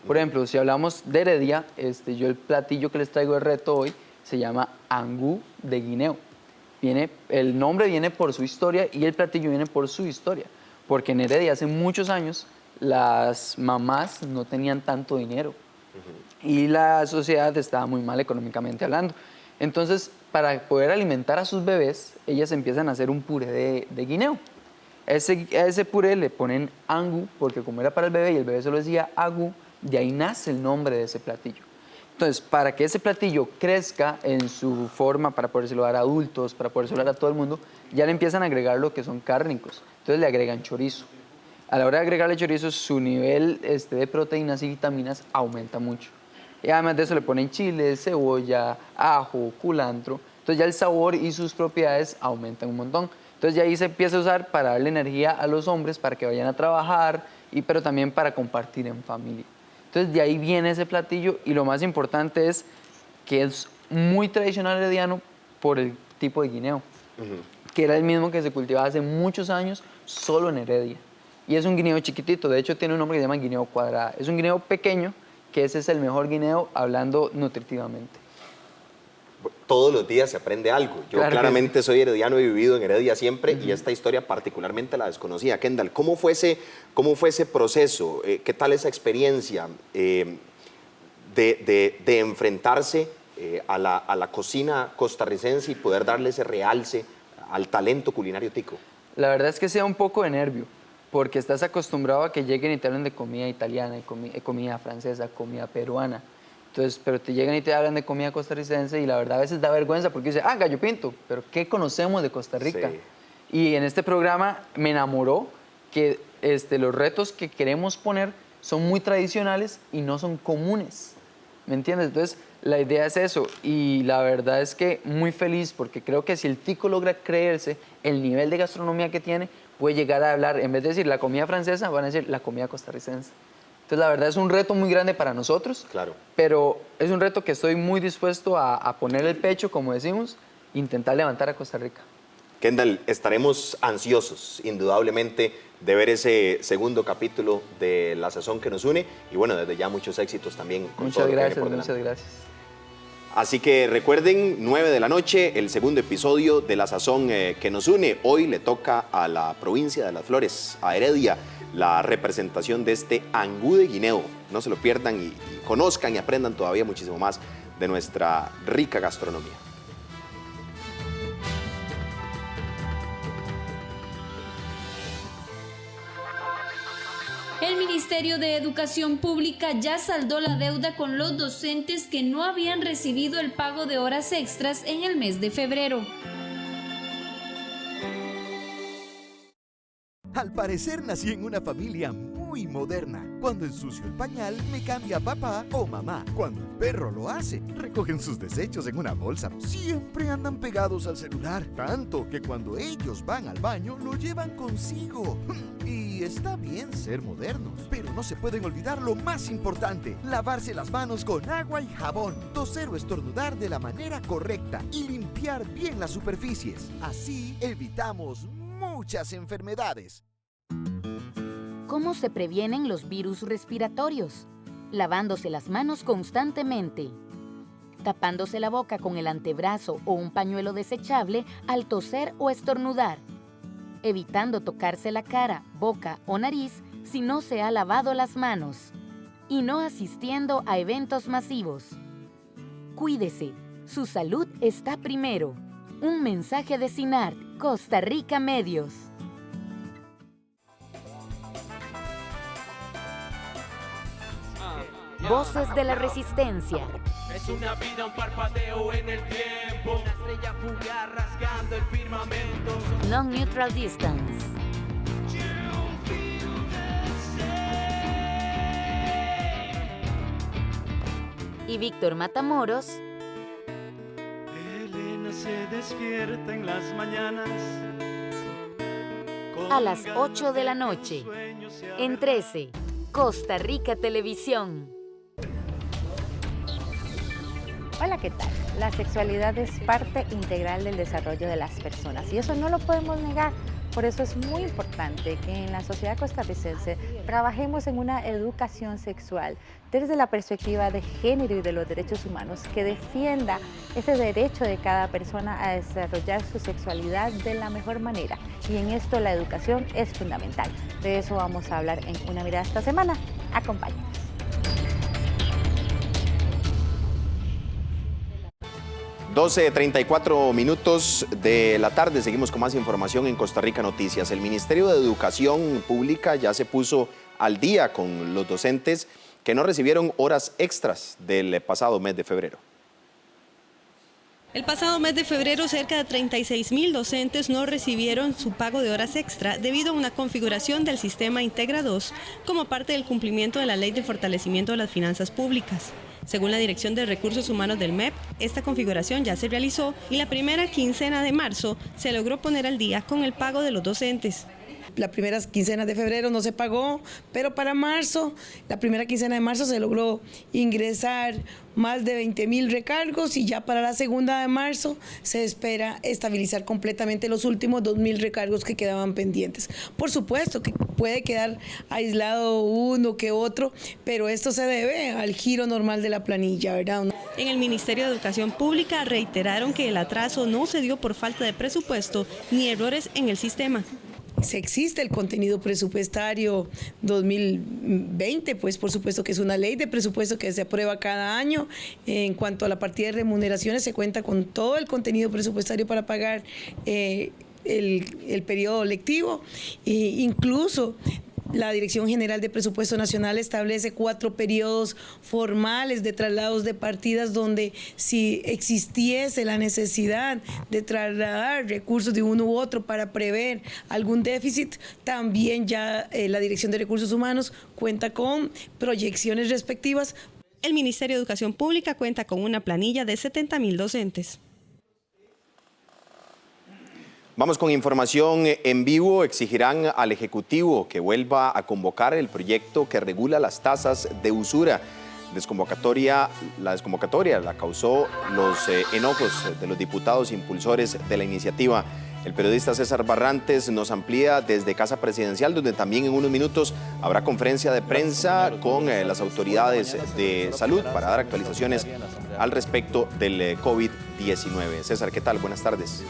Por ejemplo, si hablamos de Heredia, yo el platillo que les traigo de reto hoy se llama angú de guineo. El nombre viene por su historia y el platillo viene por su historia. Porque en Heredia hace muchos años las mamás no tenían tanto dinero y la sociedad estaba muy mal económicamente hablando. Entonces, para poder alimentar a sus bebés, ellas empiezan a hacer un puré de guineo. A ese puré le ponen angú porque como era para el bebé y el bebé solo decía agú, de ahí nace el nombre de ese platillo. Entonces, para que ese platillo crezca en su forma, para podérselo dar a adultos, para podérselo dar a todo el mundo, ya le empiezan a agregar lo que son cárnicos. Entonces le agregan chorizo. A la hora de agregarle chorizo, su nivel de proteínas y vitaminas aumenta mucho. Y además de eso le ponen chile, cebolla, ajo, culantro. Entonces ya el sabor y sus propiedades aumentan un montón. Entonces ya ahí se empieza a usar para darle energía a los hombres para que vayan a trabajar, pero también para compartir en familia. Entonces de ahí viene ese platillo y lo más importante es que es muy tradicional herediano por el tipo de guineo, que era el mismo que se cultivaba hace muchos años solo en Heredia. Y es un guineo chiquitito, de hecho tiene un nombre que se llama guineo cuadrada. Es un guineo pequeño, que ese es el mejor guineo hablando nutritivamente. Todos los días se aprende algo. Yo claramente soy herediano, he vivido en Heredia siempre y esta historia particularmente la desconocía. Kendall, ¿cómo fue ese proceso? ¿Qué tal esa experiencia de enfrentarse a la cocina costarricense y poder darle ese realce al talento culinario tico? La verdad es que sea un poco de nervio, porque estás acostumbrado a que lleguen y te hablen de comida italiana, comida francesa, comida peruana. Entonces, pero te llegan y te hablan de comida costarricense y la verdad a veces da vergüenza porque dice, gallo pinto, pero ¿qué conocemos de Costa Rica? Sí. Y en este programa me enamoró que los retos que queremos poner son muy tradicionales y no son comunes, ¿me entiendes? Entonces, la idea es eso y la verdad es que muy feliz porque creo que si el tico logra creerse el nivel de gastronomía que tiene, puede llegar a hablar, en vez de decir la comida francesa, van a decir la comida costarricense. Entonces, la verdad es un reto muy grande para nosotros, claro, pero es un reto que estoy muy dispuesto a poner el pecho, como decimos, e intentar levantar a Costa Rica. Kendall, estaremos ansiosos, indudablemente, de ver ese segundo capítulo de La Sazón que nos une y bueno, desde ya muchos éxitos también. Muchas gracias. Así que recuerden, 9 de la noche, el segundo episodio de La Sazón que nos une. Hoy le toca a la provincia de Las Flores, a Heredia, la representación de este angú de guineo. No se lo pierdan y conozcan y aprendan todavía muchísimo más de nuestra rica gastronomía. El Ministerio de Educación Pública ya saldó la deuda con los docentes que no habían recibido el pago de horas extras en el mes de febrero. Al parecer nací en una familia muy moderna. Cuando ensucio el pañal, me cambia papá o mamá. Cuando el perro lo hace, recogen sus desechos en una bolsa. Siempre andan pegados al celular, tanto que cuando ellos van al baño, lo llevan consigo. Y está bien ser modernos, pero no se pueden olvidar lo más importante: lavarse las manos con agua y jabón, toser o estornudar de la manera correcta y limpiar bien las superficies. Así evitamos muchas enfermedades. ¿Cómo se previenen los virus respiratorios? Lavándose las manos constantemente, tapándose la boca con el antebrazo o un pañuelo desechable al toser o estornudar, evitando tocarse la cara, boca o nariz si no se ha lavado las manos, y no asistiendo a eventos masivos. Cuídese, su salud está primero. Un mensaje de CINART, Costa Rica Medios. Voces de la Resistencia. Es una vida, un parpadeo en el tiempo. Una estrella fugaz rasgando el firmamento. Long Neutral Distance. Y Víctor Matamoros. Elena se despierta en las mañanas. A las 8 de la noche. En 13. Costa Rica Televisión. Hola, ¿qué tal? La sexualidad es parte integral del desarrollo de las personas y eso no lo podemos negar. Por eso es muy importante que en la sociedad costarricense trabajemos en una educación sexual desde la perspectiva de género y de los derechos humanos que defienda ese derecho de cada persona a desarrollar su sexualidad de la mejor manera. Y en esto la educación es fundamental. De eso vamos a hablar en Una Mirada esta semana. Acompáñenos. (12:34 de la tarde). Seguimos con más información en Costa Rica Noticias. El Ministerio de Educación Pública ya se puso al día con los docentes que no recibieron horas extras del pasado mes de febrero. El pasado mes de febrero, cerca de 36.000 docentes no recibieron su pago de horas extra debido a una configuración del sistema Integra 2 como parte del cumplimiento de la Ley de Fortalecimiento de las Finanzas Públicas. Según la Dirección de Recursos Humanos del MEP, esta configuración ya se realizó y la primera quincena de marzo se logró poner al día con el pago de los docentes. La primera quincena de febrero no se pagó, pero para marzo, la primera quincena de marzo se logró ingresar más de 20.000 recargos y ya para la segunda de marzo se espera estabilizar completamente los últimos 2.000 recargos que quedaban pendientes. Por supuesto que puede quedar aislado uno que otro, pero esto se debe al giro normal de la planilla, ¿verdad? En el Ministerio de Educación Pública reiteraron que el atraso no se dio por falta de presupuesto ni errores en el sistema. Si existe el contenido presupuestario 2020, pues por supuesto que es una ley de presupuesto que se aprueba cada año. En cuanto a la partida de remuneraciones, se cuenta con todo el contenido presupuestario para pagar el periodo lectivo. E incluso la Dirección General de Presupuesto Nacional establece 4 periodos formales de traslados de partidas donde si existiese la necesidad de trasladar recursos de uno u otro para prever algún déficit, también ya la Dirección de Recursos Humanos cuenta con proyecciones respectivas. El Ministerio de Educación Pública cuenta con una planilla de 70.000 docentes. Vamos con información en vivo. Exigirán al Ejecutivo que vuelva a convocar el proyecto que regula las tasas de usura. La desconvocatoria la causó los enojos de los diputados impulsores de la iniciativa. El periodista César Barrantes nos amplía desde Casa Presidencial, donde también en unos minutos habrá conferencia de prensa con las autoridades de salud para dar actualizaciones al respecto del COVID-19. César, ¿qué tal? Buenas tardes.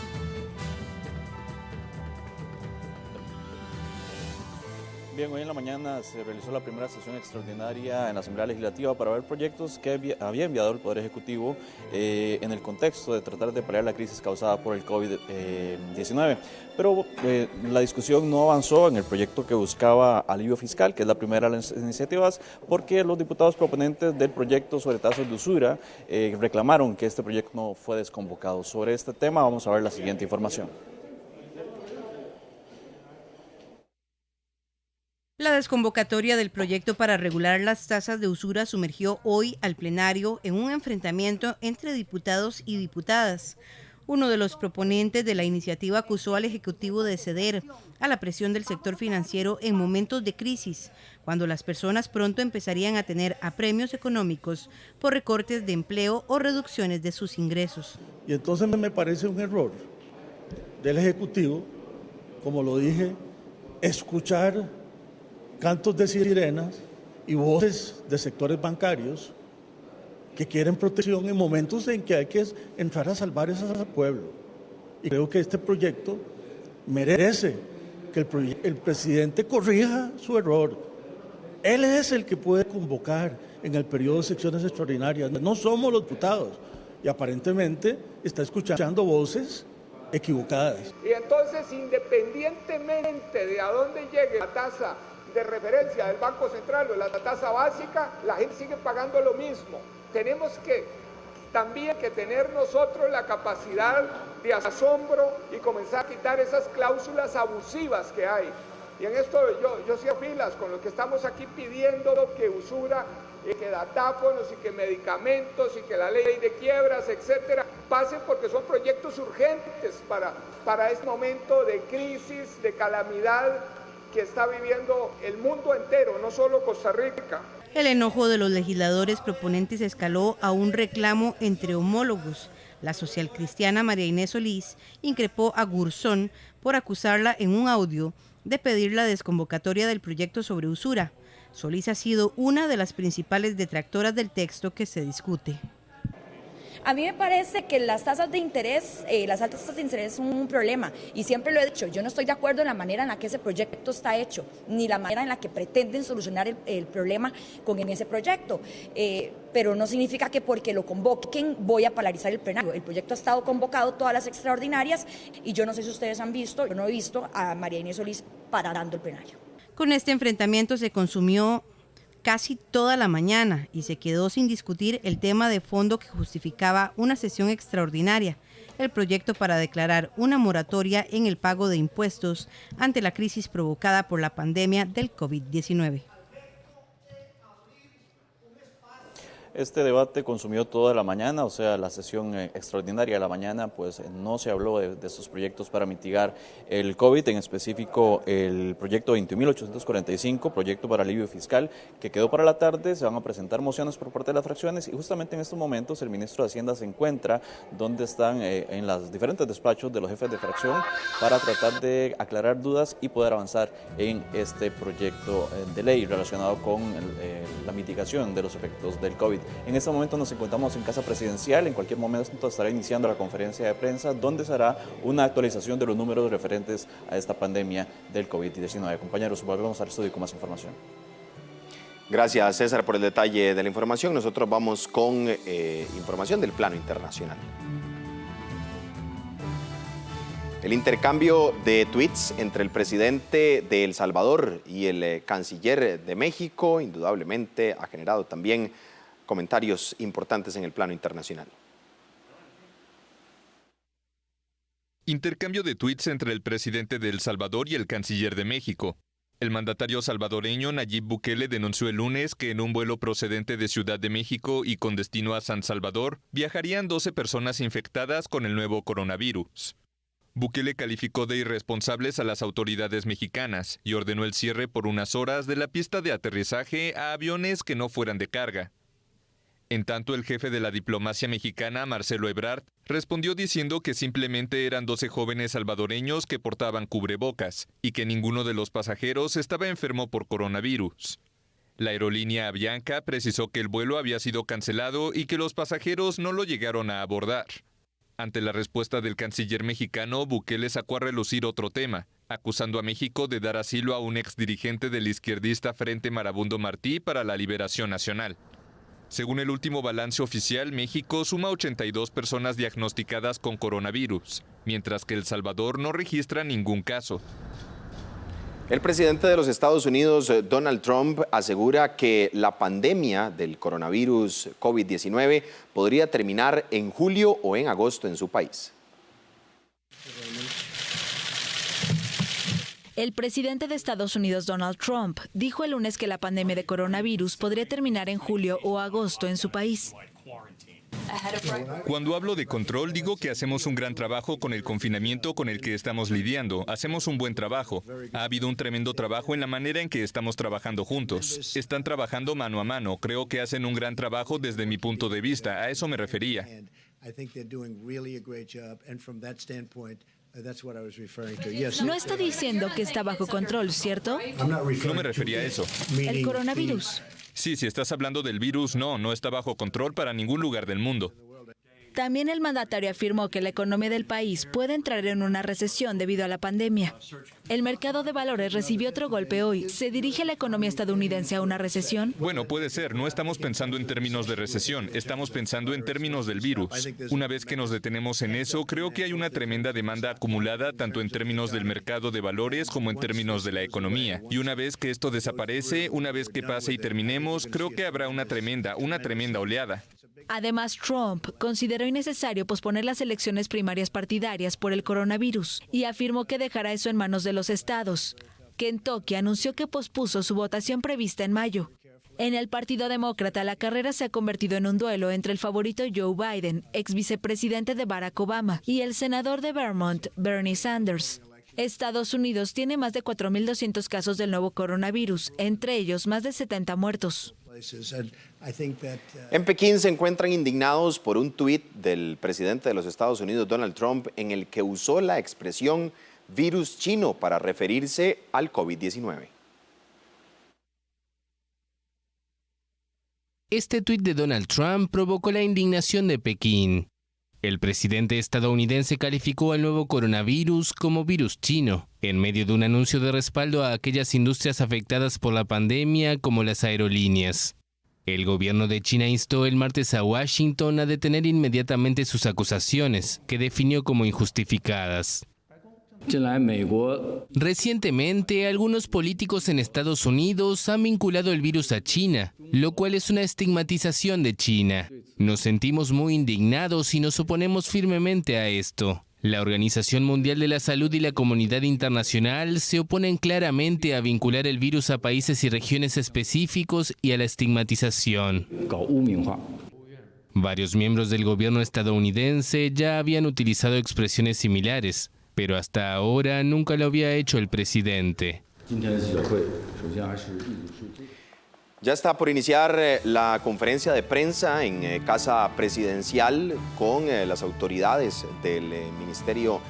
Bien, hoy en la mañana se realizó la primera sesión extraordinaria en la Asamblea Legislativa para ver proyectos que había enviado el Poder Ejecutivo en el contexto de tratar de paliar la crisis causada por el COVID-19. Pero la discusión no avanzó en el proyecto que buscaba alivio fiscal, que es la primera de las iniciativas, porque los diputados proponentes del proyecto sobre tasas de usura reclamaron que este proyecto no fue desconvocado. Sobre este tema vamos a ver la siguiente información. La desconvocatoria del proyecto para regular las tasas de usura sumergió hoy al plenario en un enfrentamiento entre diputados y diputadas. Uno de los proponentes de la iniciativa acusó al Ejecutivo de ceder a la presión del sector financiero en momentos de crisis, cuando las personas pronto empezarían a tener apremios económicos por recortes de empleo o reducciones de sus ingresos. Y entonces me parece un error del Ejecutivo, como lo dije, escuchar cantos de sirenas y voces de sectores bancarios que quieren protección en momentos en que hay que entrar a salvar ese pueblo. Y creo que este proyecto merece que el presidente corrija su error. Él es el que puede convocar en el periodo de sesiones extraordinarias. No somos los diputados. Y aparentemente está escuchando voces equivocadas. Y entonces, independientemente de a dónde llegue la tasa de referencia del Banco Central o la tasa básica, la gente sigue pagando lo mismo. Tenemos que también tener nosotros la capacidad de asombro y comenzar a quitar esas cláusulas abusivas que hay. Y en esto yo cierro filas con lo que estamos aquí pidiendo, que usura, que datáfonos y que medicamentos y que la ley de quiebras, etcétera, pasen porque son proyectos urgentes para este momento de crisis, de calamidad que está viviendo el mundo entero, no solo Costa Rica. El enojo de los legisladores proponentes escaló a un reclamo entre homólogos. La socialcristiana María Inés Solís increpó a Gurzón por acusarla en un audio de pedir la desconvocatoria del proyecto sobre usura. Solís ha sido una de las principales detractoras del texto que se discute. A mí me parece que las tasas de interés, las altas tasas de interés son un problema y siempre lo he dicho, yo no estoy de acuerdo en la manera en la que ese proyecto está hecho, ni la manera en la que pretenden solucionar el problema con ese proyecto, pero no significa que porque lo convoquen voy a paralizar el plenario. El proyecto ha estado convocado todas las extraordinarias y yo no sé si ustedes han visto, yo no he visto a María Inés Solís parando el plenario. Con este enfrentamiento se consumió casi toda la mañana y se quedó sin discutir el tema de fondo que justificaba una sesión extraordinaria, el proyecto para declarar una moratoria en el pago de impuestos ante la crisis provocada por la pandemia del COVID-19. Este debate consumió toda la mañana, o sea, la sesión extraordinaria de la mañana, pues no se habló de estos proyectos para mitigar el COVID, en específico el proyecto 20.845, proyecto para alivio fiscal, que quedó para la tarde. Se van a presentar mociones por parte de las fracciones y justamente en estos momentos el ministro de Hacienda se encuentra donde están en los diferentes despachos de los jefes de fracción para tratar de aclarar dudas y poder avanzar en este proyecto de ley relacionado con la mitigación de los efectos del COVID. En este momento nos encontramos en Casa Presidencial. En cualquier momento estará iniciando la conferencia de prensa donde se hará una actualización de los números referentes a esta pandemia del COVID-19. Compañeros, volvemos al estudio con más información. Gracias, César, por el detalle de la información. Nosotros vamos con información del plano internacional. El intercambio de tweets entre el presidente de El Salvador y el canciller de México indudablemente ha generado también comentarios importantes en el plano internacional. Intercambio de tweets entre el presidente de El Salvador y el canciller de México. El mandatario salvadoreño Nayib Bukele denunció el lunes que en un vuelo procedente de Ciudad de México y con destino a San Salvador viajarían 12 personas infectadas con el nuevo coronavirus. Bukele calificó de irresponsables a las autoridades mexicanas y ordenó el cierre por unas horas de la pista de aterrizaje a aviones que no fueran de carga. En tanto, el jefe de la diplomacia mexicana, Marcelo Ebrard, respondió diciendo que simplemente eran 12 jóvenes salvadoreños que portaban cubrebocas y que ninguno de los pasajeros estaba enfermo por coronavirus. La aerolínea Avianca precisó que el vuelo había sido cancelado y que los pasajeros no lo llegaron a abordar. Ante la respuesta del canciller mexicano, Bukele sacó a relucir otro tema, acusando a México de dar asilo a un exdirigente del izquierdista Frente Marabundo Martí para la Liberación Nacional. Según el último balance oficial, México suma 82 personas diagnosticadas con coronavirus, mientras que El Salvador no registra ningún caso. El presidente de los Estados Unidos, Donald Trump, asegura que la pandemia del coronavirus COVID-19 podría terminar en julio o en agosto en su país. El presidente de Estados Unidos, Donald Trump, dijo el lunes que la pandemia de coronavirus podría terminar en julio o agosto en su país. Cuando hablo de control, digo que hacemos un gran trabajo con el confinamiento con el que estamos lidiando. Hacemos un buen trabajo. Ha habido un tremendo trabajo en la manera en que estamos trabajando juntos. Están trabajando mano a mano. Creo que hacen un gran trabajo desde mi punto de vista. A eso me refería. No está diciendo que está bajo control, ¿cierto? No me refería a eso. El coronavirus. Sí, si estás hablando del virus, no está bajo control para ningún lugar del mundo. También el mandatario afirmó que la economía del país puede entrar en una recesión debido a la pandemia. El mercado de valores recibió otro golpe hoy. ¿Se dirige la economía estadounidense a una recesión? Bueno, puede ser. No estamos pensando en términos de recesión, estamos pensando en términos del virus. Una vez que nos detenemos en eso, creo que hay una tremenda demanda acumulada tanto en términos del mercado de valores como en términos de la economía. Y una vez que esto desaparece, una vez que pase y terminemos, creo que habrá una tremenda oleada. Además, Trump consideró innecesario posponer las elecciones primarias partidarias por el coronavirus y afirmó que dejará eso en manos de los estados. Kentucky anunció que pospuso su votación prevista en mayo. En el Partido Demócrata, la carrera se ha convertido en un duelo entre el favorito Joe Biden, ex vicepresidente de Barack Obama, y el senador de Vermont, Bernie Sanders. Estados Unidos tiene más de 4.200 casos del nuevo coronavirus, entre ellos más de 70 muertos. En Pekín se encuentran indignados por un tuit del presidente de los Estados Unidos, Donald Trump, en el que usó la expresión virus chino para referirse al COVID-19. Este tuit de Donald Trump provocó la indignación de Pekín. El presidente estadounidense calificó al nuevo coronavirus como virus chino, en medio de un anuncio de respaldo a aquellas industrias afectadas por la pandemia como las aerolíneas. El gobierno de China instó el martes a Washington a detener inmediatamente sus acusaciones, que definió como injustificadas. Recientemente, algunos políticos en Estados Unidos han vinculado el virus a China, lo cual es una estigmatización de China. Nos sentimos muy indignados y nos oponemos firmemente a esto. La Organización Mundial de la Salud y la comunidad internacional se oponen claramente a vincular el virus a países y regiones específicos y a la estigmatización. Varios miembros del gobierno estadounidense ya habían utilizado expresiones similares, pero hasta ahora nunca lo había hecho el presidente. Ya está por iniciar la conferencia de prensa en Casa Presidencial con las autoridades del Ministerio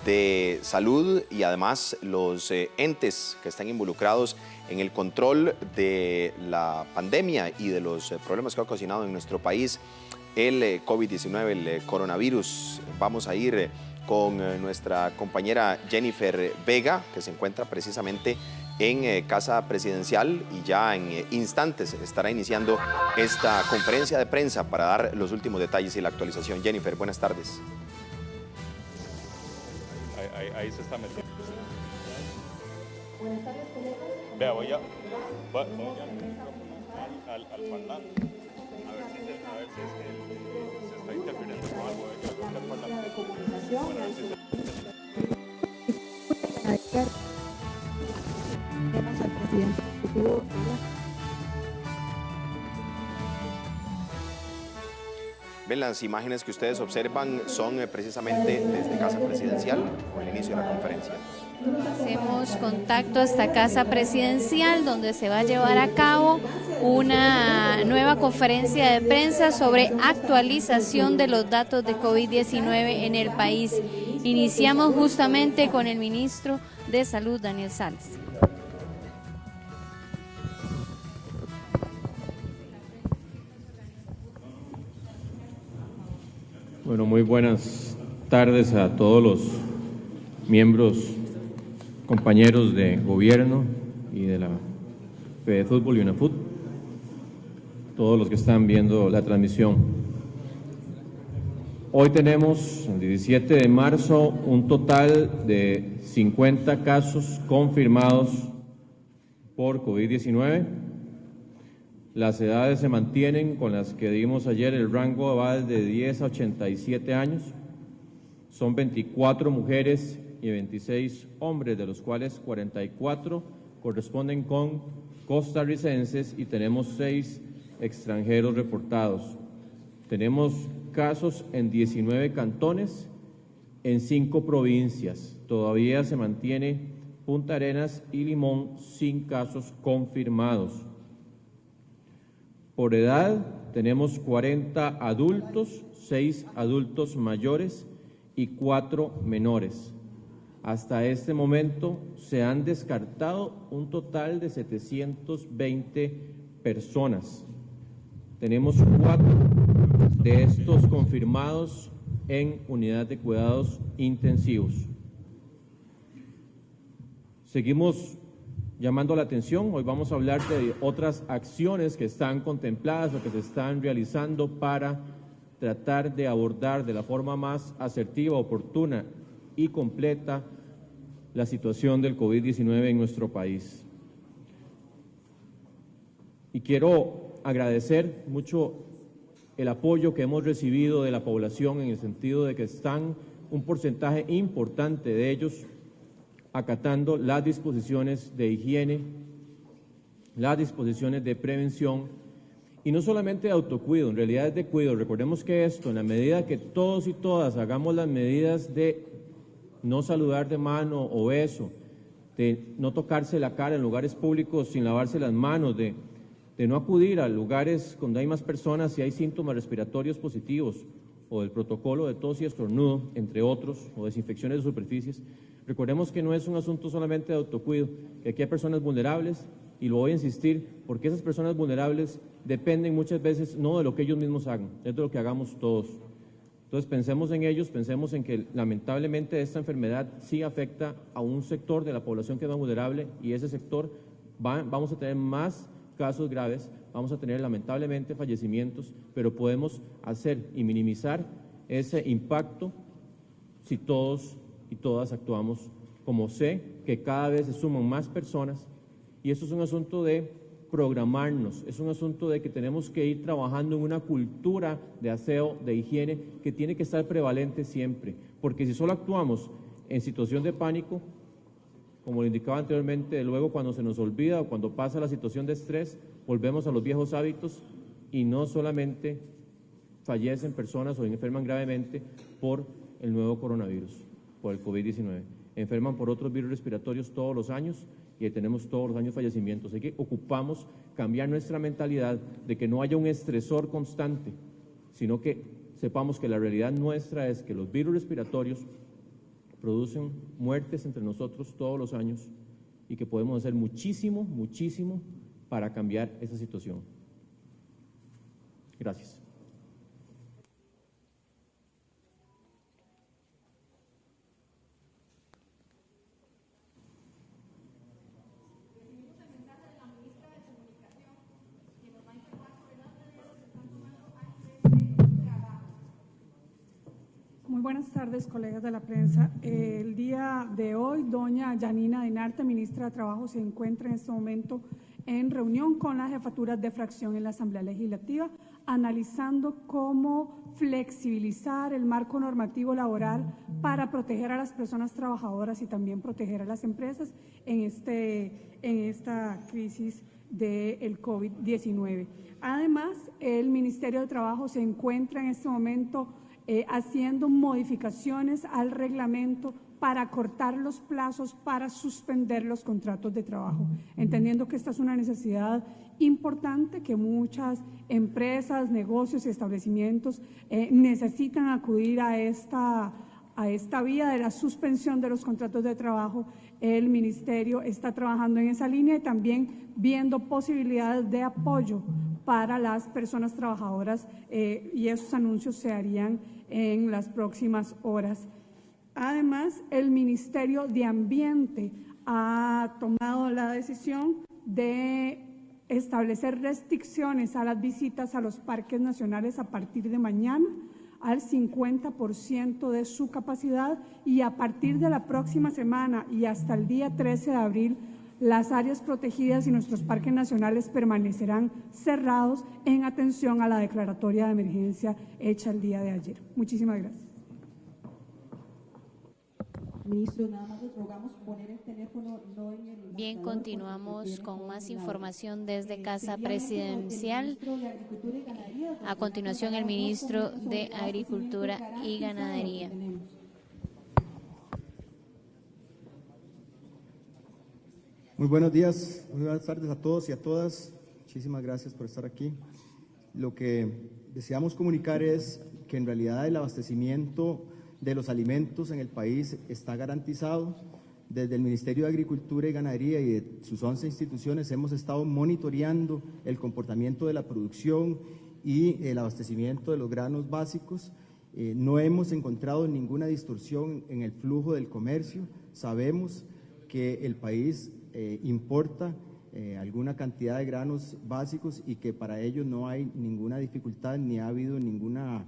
de Salud y además los entes que están involucrados en el control de la pandemia y de los problemas que ha ocasionado en nuestro país el COVID-19, el coronavirus. Vamos a ir con nuestra compañera Jennifer Vega, que se encuentra precisamente en Casa Presidencial y ya en instantes estará iniciando esta conferencia de prensa para dar los últimos detalles y la actualización. Jennifer, buenas tardes. ahí se está metiendo. Buenas tardes, colegas. Vea, voy al parlante. A ver si es que se está interfiriendo con algo. De comunicación. Tenemos al presidente ejecutivo. Ven, las imágenes que ustedes observan son precisamente desde Casa Presidencial o el inicio de la conferencia. Hacemos contacto hasta Casa Presidencial, donde se va a llevar a cabo una nueva conferencia de prensa sobre actualización de los datos de COVID-19 en el país. Iniciamos justamente con el ministro de Salud, Daniel Salas. Bueno, muy buenas tardes a todos los miembros, compañeros de gobierno y de la FedeFútbol y UNAFUT, todos los que están viendo la transmisión. Hoy tenemos, el 17 de marzo, un total de 50 casos confirmados por COVID-19. Las edades se mantienen con las que dimos ayer, el rango va de 10 a 87 años. Son 24 mujeres y 26 hombres, de los cuales 44 corresponden con costarricenses y tenemos 6 extranjeros reportados. Tenemos casos en 19 cantones, en 5 provincias. Todavía se mantiene Punta Arenas y Limón sin casos confirmados. Por edad, tenemos 40 adultos, 6 adultos mayores y 4 menores. Hasta este momento se han descartado un total de 720 personas. Tenemos 4 de estos confirmados en unidad de cuidados intensivos. Seguimos llamando la atención. Hoy vamos a hablar de otras acciones que están contempladas o que se están realizando para tratar de abordar de la forma más asertiva, oportuna y completa la situación del COVID-19 en nuestro país. Y quiero agradecer mucho el apoyo que hemos recibido de la población en el sentido de que están un porcentaje importante de ellos acatando las disposiciones de higiene, las disposiciones de prevención y no solamente de autocuido, en realidad es de cuidado. Recordemos que esto, en la medida que todos y todas hagamos las medidas de no saludar de mano o beso, de no tocarse la cara en lugares públicos sin lavarse las manos, de no acudir a lugares donde hay más personas si hay síntomas respiratorios positivos o del protocolo de tos y estornudo, entre otros, o desinfecciones de superficies. Recordemos que no es un asunto solamente de autocuido, que aquí hay personas vulnerables, y lo voy a insistir, porque esas personas vulnerables dependen muchas veces no de lo que ellos mismos hagan, es de lo que hagamos todos. Entonces pensemos en ellos, pensemos en que lamentablemente esta enfermedad sí afecta a un sector de la población que es más vulnerable, y ese sector vamos a tener más casos graves, vamos a tener lamentablemente fallecimientos, pero podemos hacer y minimizar ese impacto si todos y todas actuamos como sé que cada vez se suman más personas, y eso es un asunto de programarnos, es un asunto de que tenemos que ir trabajando en una cultura de aseo, de higiene, que tiene que estar prevalente siempre, porque si solo actuamos en situación de pánico, como lo indicaba anteriormente, luego cuando se nos olvida o cuando pasa la situación de estrés, volvemos a los viejos hábitos y no solamente fallecen personas o enferman gravemente por el nuevo coronavirus, por el COVID-19. Enferman por otros virus respiratorios todos los años y tenemos todos los años fallecimientos. Así que ocupamos cambiar nuestra mentalidad de que no haya un estresor constante, sino que sepamos que la realidad nuestra es que los virus respiratorios producen muertes entre nosotros todos los años y que podemos hacer muchísimo, muchísimo para cambiar esa situación. Gracias. Muy buenas buenas tardes, colegas de la prensa. El día de hoy, doña Yanina Dinarte, ministra de Trabajo, se encuentra en este momento en reunión con las jefaturas de fracción en la Asamblea Legislativa, analizando cómo flexibilizar el marco normativo laboral para proteger a las personas trabajadoras y también proteger a las empresas en esta crisis del COVID-19. Además, el Ministerio de Trabajo se encuentra en este momento haciendo modificaciones al reglamento para acortar los plazos, para suspender los contratos de trabajo, entendiendo que esta es una necesidad importante, que muchas empresas, negocios y establecimientos necesitan acudir a esta vía de la suspensión de los contratos de trabajo. El Ministerio está trabajando en esa línea y también viendo posibilidades de apoyo para las personas trabajadoras y esos anuncios se harían en las próximas horas. Además, el Ministerio de Ambiente ha tomado la decisión de establecer restricciones a las visitas a los parques nacionales a partir de mañana al 50% de su capacidad, y a partir de la próxima semana y hasta el día 13 de abril, las áreas protegidas y nuestros parques nacionales permanecerán cerrados en atención a la declaratoria de emergencia hecha el día de ayer. Muchísimas gracias. Ministro, nada más les rogamos poner el teléfono no en el... Bien, continuamos con más información desde Casa Presidencial. A continuación, el ministro de Agricultura y Ganadería. Muy buenos días, muy buenas tardes a todos y a todas. Muchísimas gracias por estar aquí. Lo que deseamos comunicar es que en realidad el abastecimiento de los alimentos en el país está garantizado. Desde el Ministerio de Agricultura y Ganadería y de sus 11 instituciones hemos estado monitoreando el comportamiento de la producción y el abastecimiento de los granos básicos. No hemos encontrado ninguna distorsión en el flujo del comercio. Sabemos que el país importa alguna cantidad de granos básicos y que para ello no hay ninguna dificultad ni ha habido ninguna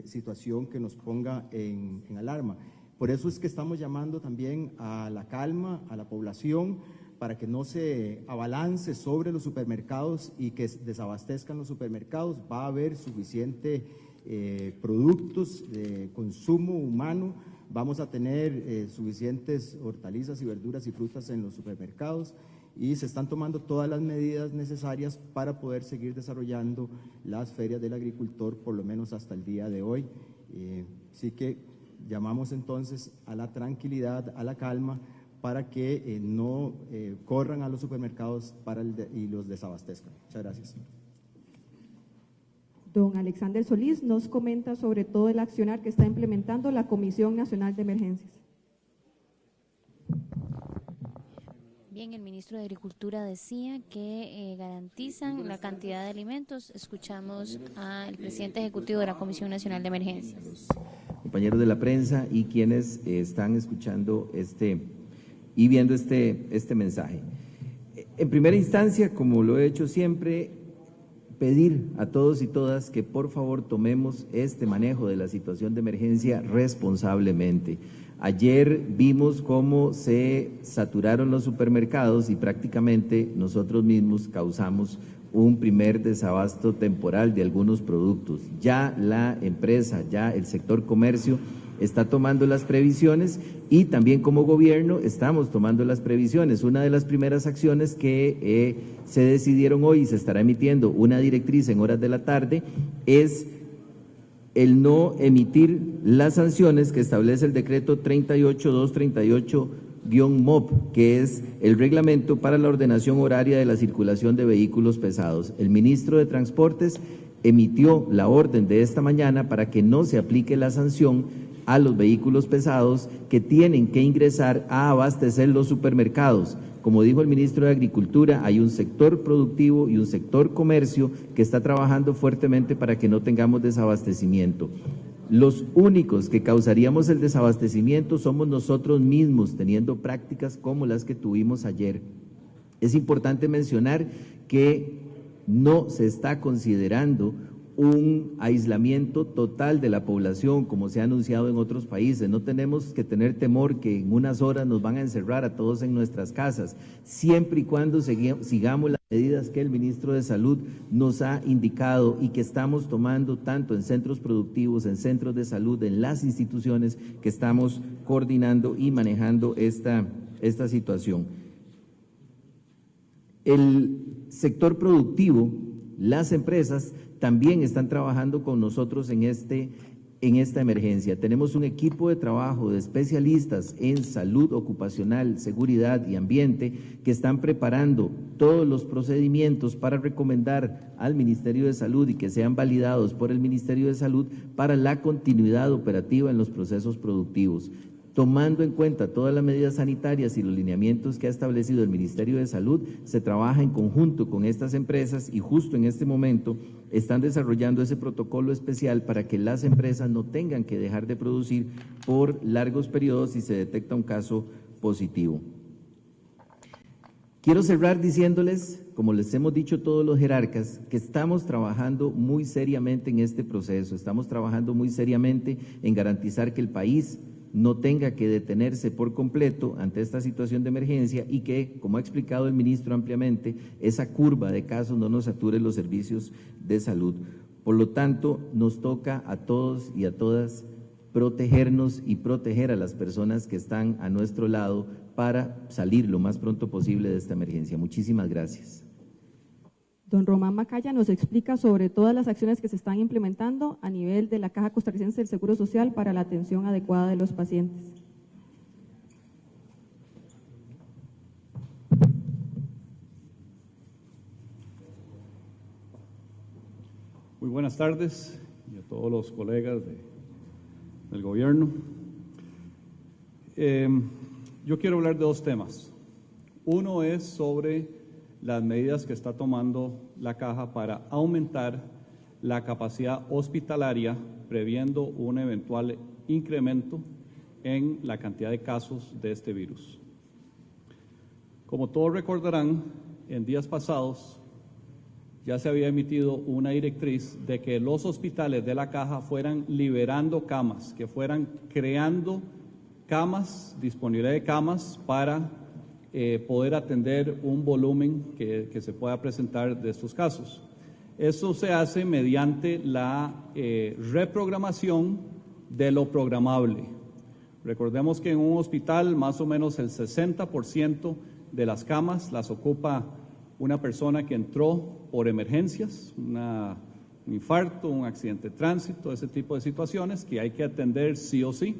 situación que nos ponga en alarma. Por eso es que estamos llamando también a la calma, a la población, para que no se abalance sobre los supermercados y que desabastezcan los supermercados. Va a haber suficiente productos de consumo humano, vamos a tener suficientes hortalizas y verduras y frutas en los supermercados, y se están tomando todas las medidas necesarias para poder seguir desarrollando las ferias del agricultor, por lo menos hasta el día de hoy. Así que llamamos entonces a la tranquilidad, a la calma, para que no corran a los supermercados y los desabastezcan. Muchas gracias. Don Alexander Solís nos comenta sobre todo el accionar que está implementando la Comisión Nacional de Emergencias. Bien, el ministro de Agricultura decía que garantizan la cantidad de alimentos. Escuchamos al presidente ejecutivo de la Comisión Nacional de Emergencias. Compañeros de la prensa y quienes están escuchando y viendo este mensaje. En primera instancia, como lo he hecho siempre, pedir a todos y todas que por favor tomemos este manejo de la situación de emergencia responsablemente. Ayer vimos cómo se saturaron los supermercados y prácticamente nosotros mismos causamos un primer desabasto temporal de algunos productos. Ya la empresa, ya el sector comercio está tomando las previsiones y también como gobierno estamos tomando las previsiones. Una de las primeras acciones que se decidieron hoy y se estará emitiendo una directriz en horas de la tarde es el no emitir las sanciones que establece el decreto 38238-MOP, que es el reglamento para la ordenación horaria de la circulación de vehículos pesados. El ministro de Transportes emitió la orden de esta mañana para que no se aplique la sanción a los vehículos pesados que tienen que ingresar a abastecer los supermercados. Como dijo el ministro de Agricultura, hay un sector productivo y un sector comercio que está trabajando fuertemente para que no tengamos desabastecimiento. Los únicos que causaríamos el desabastecimiento somos nosotros mismos, teniendo prácticas como las que tuvimos ayer. Es importante mencionar que no se está considerando un aislamiento total de la población, como se ha anunciado en otros países. No tenemos que tener temor que en unas horas nos van a encerrar a todos en nuestras casas, siempre y cuando sigamos las medidas que el ministro de Salud nos ha indicado y que estamos tomando tanto en centros productivos, en centros de salud, en las instituciones que estamos coordinando y manejando esta situación. El sector productivo, las empresas, también están trabajando con nosotros en esta emergencia. Tenemos un equipo de trabajo de especialistas en salud ocupacional, seguridad y ambiente que están preparando todos los procedimientos para recomendar al Ministerio de Salud y que sean validados por el Ministerio de Salud para la continuidad operativa en los procesos productivos. Tomando en cuenta todas las medidas sanitarias y los lineamientos que ha establecido el Ministerio de Salud, se trabaja en conjunto con estas empresas y justo en este momento están desarrollando ese protocolo especial para que las empresas no tengan que dejar de producir por largos periodos si se detecta un caso positivo. Quiero cerrar diciéndoles, como les hemos dicho todos los jerarcas, que estamos trabajando muy seriamente en este proceso, estamos trabajando muy seriamente en garantizar que el país no tenga que detenerse por completo ante esta situación de emergencia y que, como ha explicado el ministro ampliamente, esa curva de casos no nos sature los servicios de salud. Por lo tanto, nos toca a todos y a todas protegernos y proteger a las personas que están a nuestro lado para salir lo más pronto posible de esta emergencia. Muchísimas gracias. Don Román Macaya nos explica sobre todas las acciones que se están implementando a nivel de la Caja Costarricense del Seguro Social para la atención adecuada de los pacientes. Muy buenas tardes y a todos los colegas del gobierno. Yo quiero hablar de dos temas. Uno es sobre las medidas que está tomando la Caja para aumentar la capacidad hospitalaria, previendo un eventual incremento en la cantidad de casos de este virus. Como todos recordarán, en días pasados ya se había emitido una directriz de que los hospitales de la Caja fueran liberando camas, que fueran creando camas, disponibilidad de camas para poder atender un volumen que se pueda presentar de estos casos. Eso se hace mediante la reprogramación de lo programable. Recordemos que en un hospital más o menos el 60% de las camas las ocupa una persona que entró por emergencias, un infarto, un accidente de tránsito, ese tipo de situaciones que hay que atender sí o sí.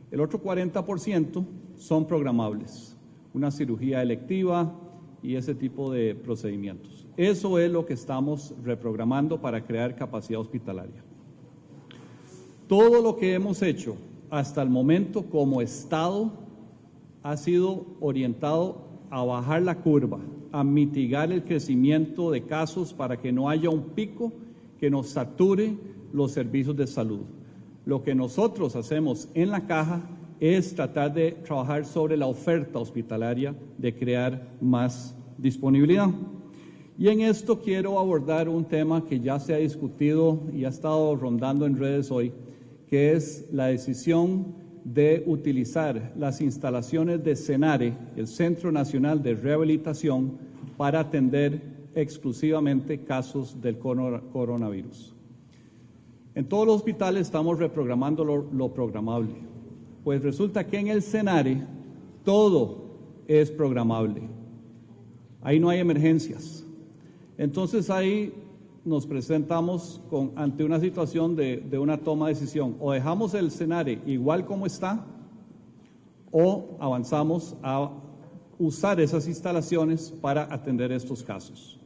El otro 40% son programables, una cirugía electiva y ese tipo de procedimientos. Eso es lo que estamos reprogramando para crear capacidad hospitalaria. Todo lo que hemos hecho hasta el momento como Estado ha sido orientado a bajar la curva, a mitigar el crecimiento de casos para que no haya un pico que nos sature los servicios de salud. Lo que nosotros hacemos en la Caja es tratar de trabajar sobre la oferta hospitalaria, de crear más disponibilidad. Y en esto quiero abordar un tema que ya se ha discutido y ha estado rondando en redes hoy, que es la decisión de utilizar las instalaciones de CENARE, el Centro Nacional de Rehabilitación, para atender exclusivamente casos del coronavirus. En todos los hospitales estamos reprogramando lo programable. Pues resulta que en el CENARE todo es programable. Ahí no hay emergencias. Entonces ahí nos presentamos ante una situación de una toma de decisión. O dejamos el CENARE igual como está o avanzamos a usar esas instalaciones para atender estos casos.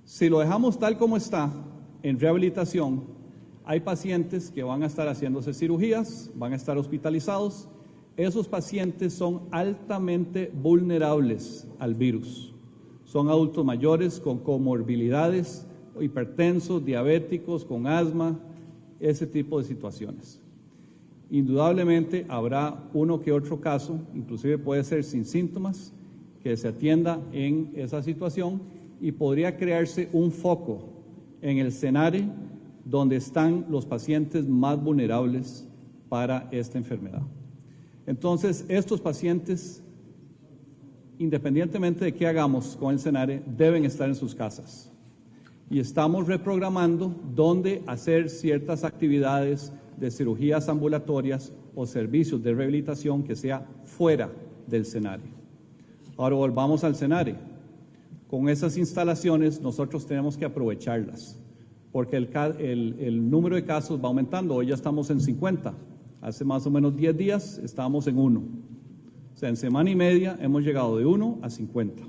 Si lo dejamos tal como está en rehabilitación, hay pacientes que van a estar haciéndose cirugías, van a estar hospitalizados. Esos pacientes son altamente vulnerables al virus. Son adultos mayores con comorbilidades, hipertensos, diabéticos, con asma, ese tipo de situaciones. Indudablemente habrá uno que otro caso, inclusive puede ser sin síntomas, que se atienda en esa situación y podría crearse un foco en el CENARE donde están los pacientes más vulnerables para esta enfermedad. Entonces, estos pacientes, independientemente de qué hagamos con el Senare, deben estar en sus casas. Y estamos reprogramando dónde hacer ciertas actividades de cirugías ambulatorias o servicios de rehabilitación que sea fuera del Senare. Ahora volvamos al Senare. Con esas instalaciones nosotros tenemos que aprovecharlas, porque el número de casos va aumentando. Hoy ya estamos en 50. Hace más o menos 10 días estábamos en 1. O sea, en semana y media hemos llegado de 1 a 50.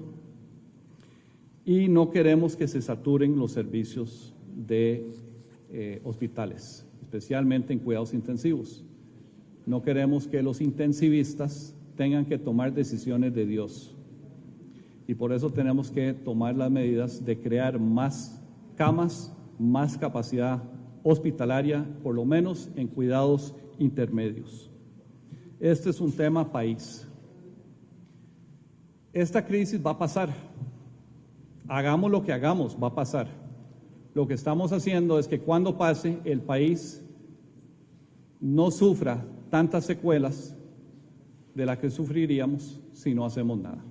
Y no queremos que se saturen los servicios de hospitales, especialmente en cuidados intensivos. No queremos que los intensivistas tengan que tomar decisiones de Dios. Y por eso tenemos que tomar las medidas de crear más camas, más capacidad hospitalaria, por lo menos en cuidados intermedios. Este es un tema país. Esta crisis va a pasar. Hagamos lo que hagamos, va a pasar. Lo que estamos haciendo es que cuando pase, el país no sufra tantas secuelas de las que sufriríamos si no hacemos nada.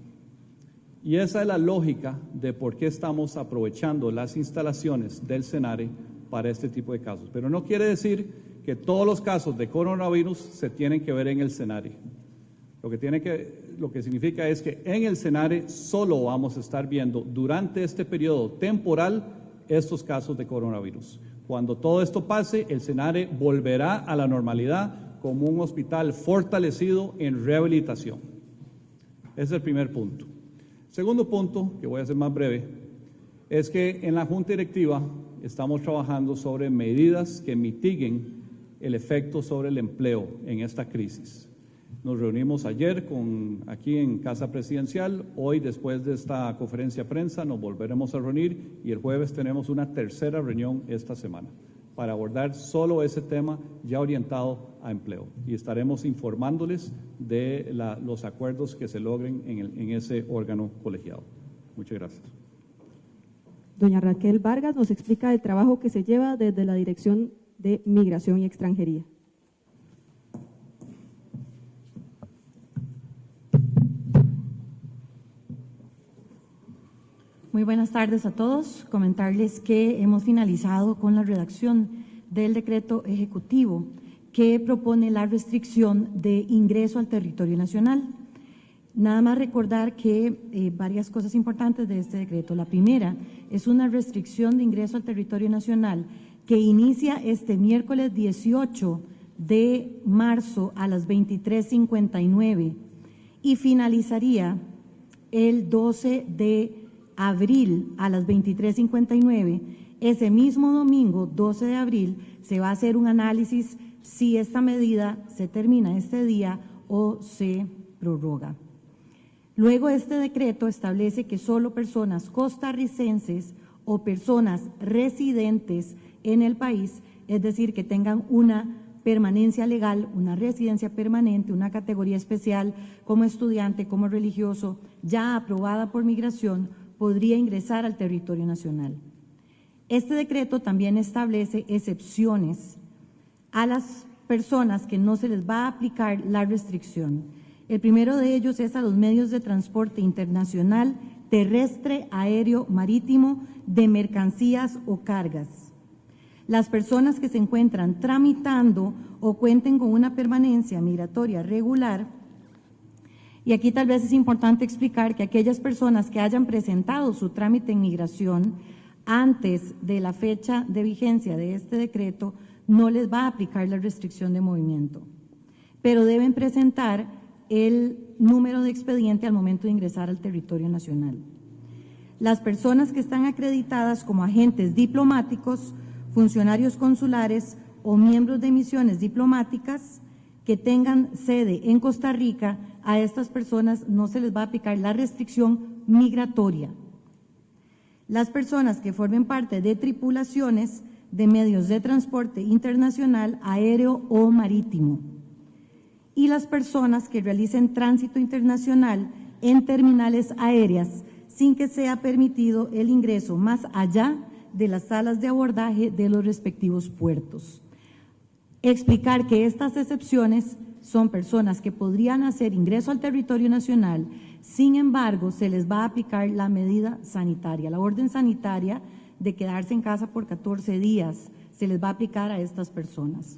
Y esa es la lógica de por qué estamos aprovechando las instalaciones del Senare para este tipo de casos. Pero no quiere decir que todos los casos de coronavirus se tienen que ver en el Senare. Lo que significa es que en el Senare solo vamos a estar viendo durante este periodo temporal estos casos de coronavirus. Cuando todo esto pase, el Senare volverá a la normalidad como un hospital fortalecido en rehabilitación. Ese es el primer punto. Segundo punto, que voy a hacer más breve, es que en la Junta Directiva estamos trabajando sobre medidas que mitiguen el efecto sobre el empleo en esta crisis. Nos reunimos ayer aquí en Casa Presidencial, hoy después de esta conferencia de prensa nos volveremos a reunir y el jueves tenemos una tercera reunión esta semana para abordar solo ese tema ya orientado a empleo y estaremos informándoles de los acuerdos que se logren en ese órgano colegiado. Muchas gracias. Doña Raquel Vargas nos explica el trabajo que se lleva desde la Dirección de Migración y Extranjería. Muy buenas tardes a todos. Comentarles que hemos finalizado con la redacción del decreto ejecutivo que propone la restricción de ingreso al territorio nacional. Nada más recordar que varias cosas importantes de este decreto. La primera es una restricción de ingreso al territorio nacional que inicia este miércoles 18 de marzo a las 23:59 y finalizaría el 12 de abril a las 23:59, ese mismo domingo, 12 de abril, se va a hacer un análisis si esta medida se termina este día o se prorroga. Luego, este decreto establece que solo personas costarricenses o personas residentes en el país, es decir, que tengan una permanencia legal, una residencia permanente, una categoría especial como estudiante, como religioso, ya aprobada por migración, podría ingresar al territorio nacional. Este decreto también establece excepciones a las personas que no se les va a aplicar la restricción. El primero de ellos es a los medios de transporte internacional, terrestre, aéreo, marítimo, de mercancías o cargas. Las personas que se encuentran tramitando o cuenten con una permanencia migratoria regular. Y aquí tal vez es importante explicar que aquellas personas que hayan presentado su trámite en migración antes de la fecha de vigencia de este decreto no les va a aplicar la restricción de movimiento, pero deben presentar el número de expediente al momento de ingresar al territorio nacional. Las personas que están acreditadas como agentes diplomáticos, funcionarios consulares o miembros de misiones diplomáticas que tengan sede en Costa Rica, a estas personas no se les va a aplicar la restricción migratoria. Las personas que formen parte de tripulaciones de medios de transporte internacional, aéreo o marítimo. Y las personas que realicen tránsito internacional en terminales aéreas sin que sea permitido el ingreso más allá de las salas de abordaje de los respectivos puertos. Explicar que estas excepciones son personas que podrían hacer ingreso al territorio nacional, sin embargo, se les va a aplicar la medida sanitaria, la orden sanitaria de quedarse en casa por 14 días, se les va a aplicar a estas personas.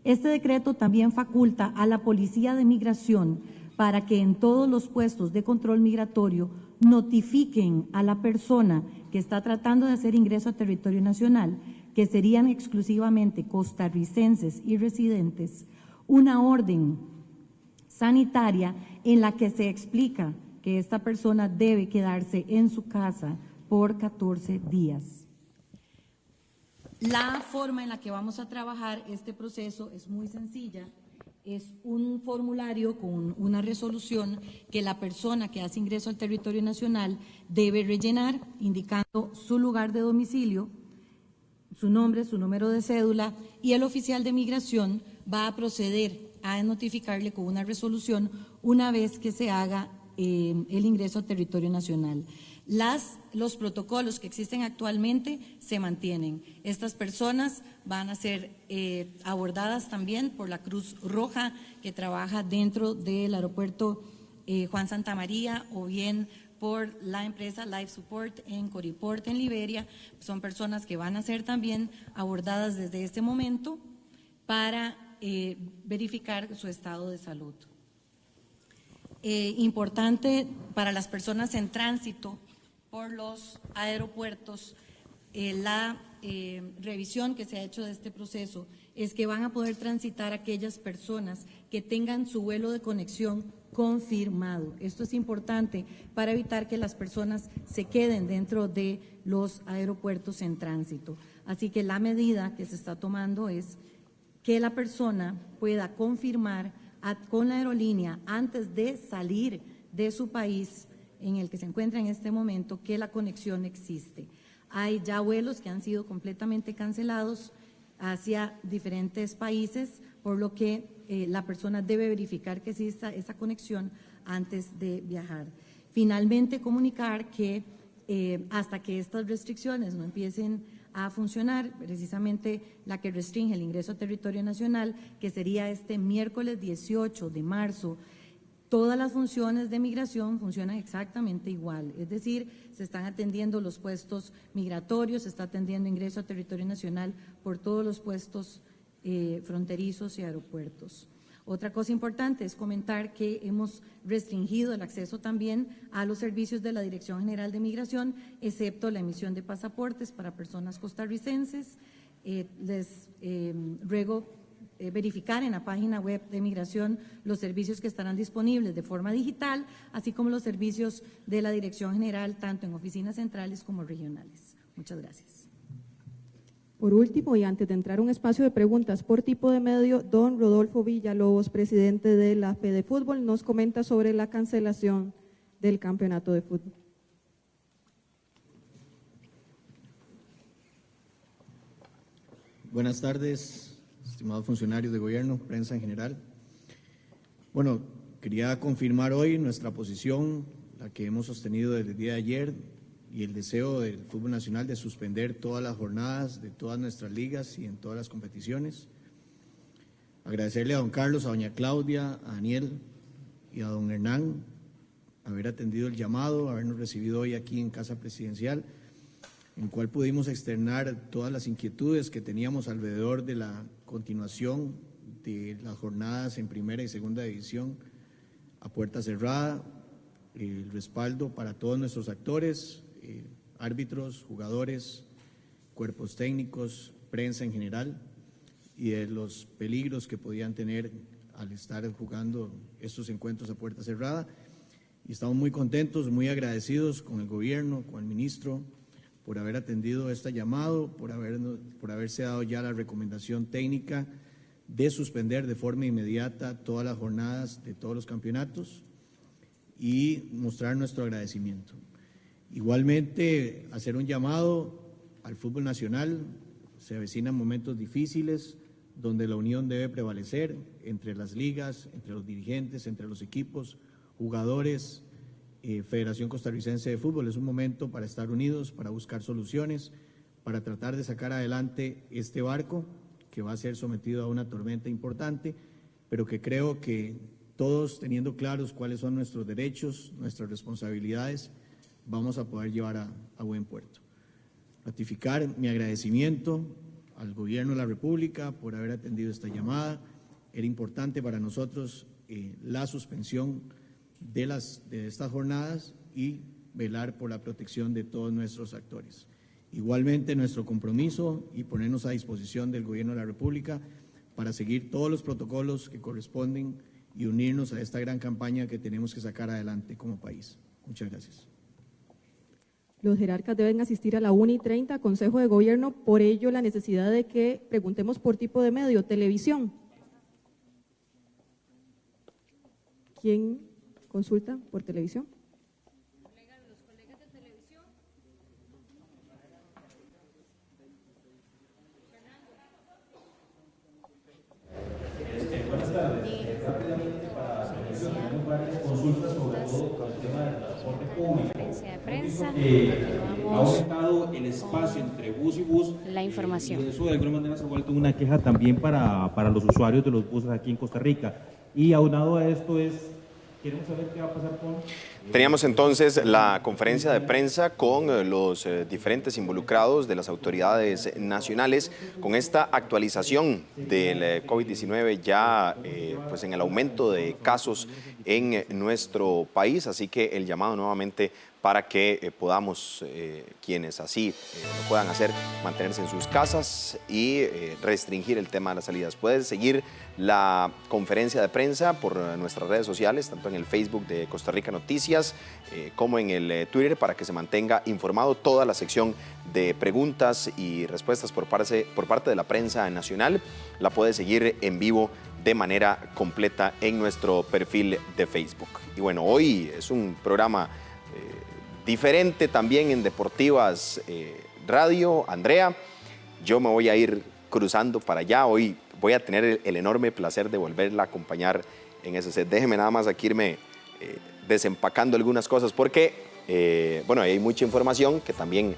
Este decreto también faculta a la Policía de Migración para que en todos los puestos de control migratorio notifiquen a la persona que está tratando de hacer ingreso a territorio nacional, que serían exclusivamente costarricenses y residentes, una orden sanitaria en la que se explica que esta persona debe quedarse en su casa por 14 días. La forma en la que vamos a trabajar este proceso es muy sencilla. Es un formulario con una resolución que la persona que hace ingreso al territorio nacional debe rellenar, indicando su lugar de domicilio, su nombre, su número de cédula, y el oficial de migración va a proceder a notificarle con una resolución una vez que se haga el ingreso al territorio nacional. Los protocolos que existen actualmente se mantienen. Estas personas van a ser abordadas también por la Cruz Roja, que trabaja dentro del aeropuerto Juan Santamaría, o bien por la empresa Life Support en Coriport, en Liberia. Son personas que van a ser también abordadas desde este momento para verificar su estado de salud. Importante para las personas en tránsito por los aeropuertos, la revisión que se ha hecho de este proceso es que van a poder transitar aquellas personas que tengan su vuelo de conexión confirmado. Esto es importante para evitar que las personas se queden dentro de los aeropuertos en tránsito. Así que la medida que se está tomando es que la persona pueda confirmar con la aerolínea antes de salir de su país en el que se encuentra en este momento que la conexión existe. Hay ya vuelos que han sido completamente cancelados hacia diferentes países, por lo que la persona debe verificar que exista esa conexión antes de viajar. Finalmente, comunicar que hasta que estas restricciones no empiecen a funcionar, precisamente la que restringe el ingreso a territorio nacional, que sería este miércoles 18 de marzo, todas las funciones de migración funcionan exactamente igual, es decir, se están atendiendo los puestos migratorios, se está atendiendo ingreso a territorio nacional por todos los puestos fronterizos y aeropuertos. Otra cosa importante es comentar que hemos restringido el acceso también a los servicios de la Dirección General de Migración, excepto la emisión de pasaportes para personas costarricenses. Les ruego verificar en la página web de Migración los servicios que estarán disponibles de forma digital, así como los servicios de la Dirección General, tanto en oficinas centrales como regionales. Muchas gracias. Por último, y antes de entrar a un espacio de preguntas por tipo de medio, don Rodolfo Villalobos, presidente de la Fede Fútbol, nos comenta sobre la cancelación del campeonato de fútbol. Buenas tardes, estimados funcionarios de gobierno, prensa en general. Bueno, quería confirmar hoy nuestra posición, la que hemos sostenido desde el día de ayer, y el deseo del fútbol nacional de suspender todas las jornadas de todas nuestras ligas y en todas las competiciones. Agradecerle a don Carlos, a doña Claudia, a Daniel y a don Hernán haber atendido el llamado, habernos recibido hoy aquí en Casa Presidencial, en el cual pudimos externar todas las inquietudes que teníamos alrededor de la continuación de las jornadas en primera y segunda división a puerta cerrada, el respaldo para todos nuestros actores, árbitros, jugadores, cuerpos técnicos, prensa en general, y de los peligros que podían tener al estar jugando estos encuentros a puerta cerrada. Y estamos muy contentos, muy agradecidos con el gobierno, con el ministro, por haber atendido este llamado, por haberse dado ya la recomendación técnica de suspender de forma inmediata todas las jornadas de todos los campeonatos y mostrar nuestro agradecimiento. Igualmente, hacer un llamado al fútbol nacional. Se avecinan momentos difíciles donde la unión debe prevalecer entre las ligas, entre los dirigentes, entre los equipos, jugadores, Federación Costarricense de Fútbol. Es un momento para estar unidos, para buscar soluciones, para tratar de sacar adelante este barco que va a ser sometido a una tormenta importante, pero que creo que todos, teniendo claros cuáles son nuestros derechos, nuestras responsabilidades, vamos a poder llevar a buen puerto. Ratificar mi agradecimiento al Gobierno de la República por haber atendido esta llamada. Era importante para nosotros la suspensión de estas jornadas y velar por la protección de todos nuestros actores. Igualmente, nuestro compromiso y ponernos a disposición del Gobierno de la República para seguir todos los protocolos que corresponden y unirnos a esta gran campaña que tenemos que sacar adelante como país. Muchas gracias. Los jerarcas deben asistir a la 1:30, Consejo de Gobierno, por ello la necesidad de que preguntemos por tipo de medio, televisión. ¿Quién consulta por televisión? Los colegas de televisión. Buenas tardes. Rápidamente para tenemos varias consultas, sobre todo con el tema del transporte público. Conferencia de prensa. Ha aumentado el espacio entre bus y bus. La información. Y eso de alguna manera se ha vuelto una queja también para los usuarios de los buses aquí en Costa Rica. Y aunado a esto queremos saber qué va a pasar con... Teníamos entonces la conferencia de prensa con los diferentes involucrados de las autoridades nacionales con esta actualización del COVID-19 ya pues en el aumento de casos en nuestro país, así que el llamado nuevamente para que podamos, quienes así lo puedan hacer, mantenerse en sus casas y restringir el tema de las salidas. Puedes seguir la conferencia de prensa por nuestras redes sociales, tanto en el Facebook de Costa Rica Noticias como en el Twitter, para que se mantenga informado. Toda la sección de preguntas y respuestas por parte de la prensa nacional la puedes seguir en vivo de manera completa en nuestro perfil de Facebook. Y bueno, hoy es un programa diferente también en Deportivas Radio. Andrea, yo me voy a ir cruzando para allá. Hoy voy a tener el enorme placer de volverla a acompañar en ese set. Déjeme nada más aquí irme desempacando algunas cosas porque, bueno, hay mucha información que también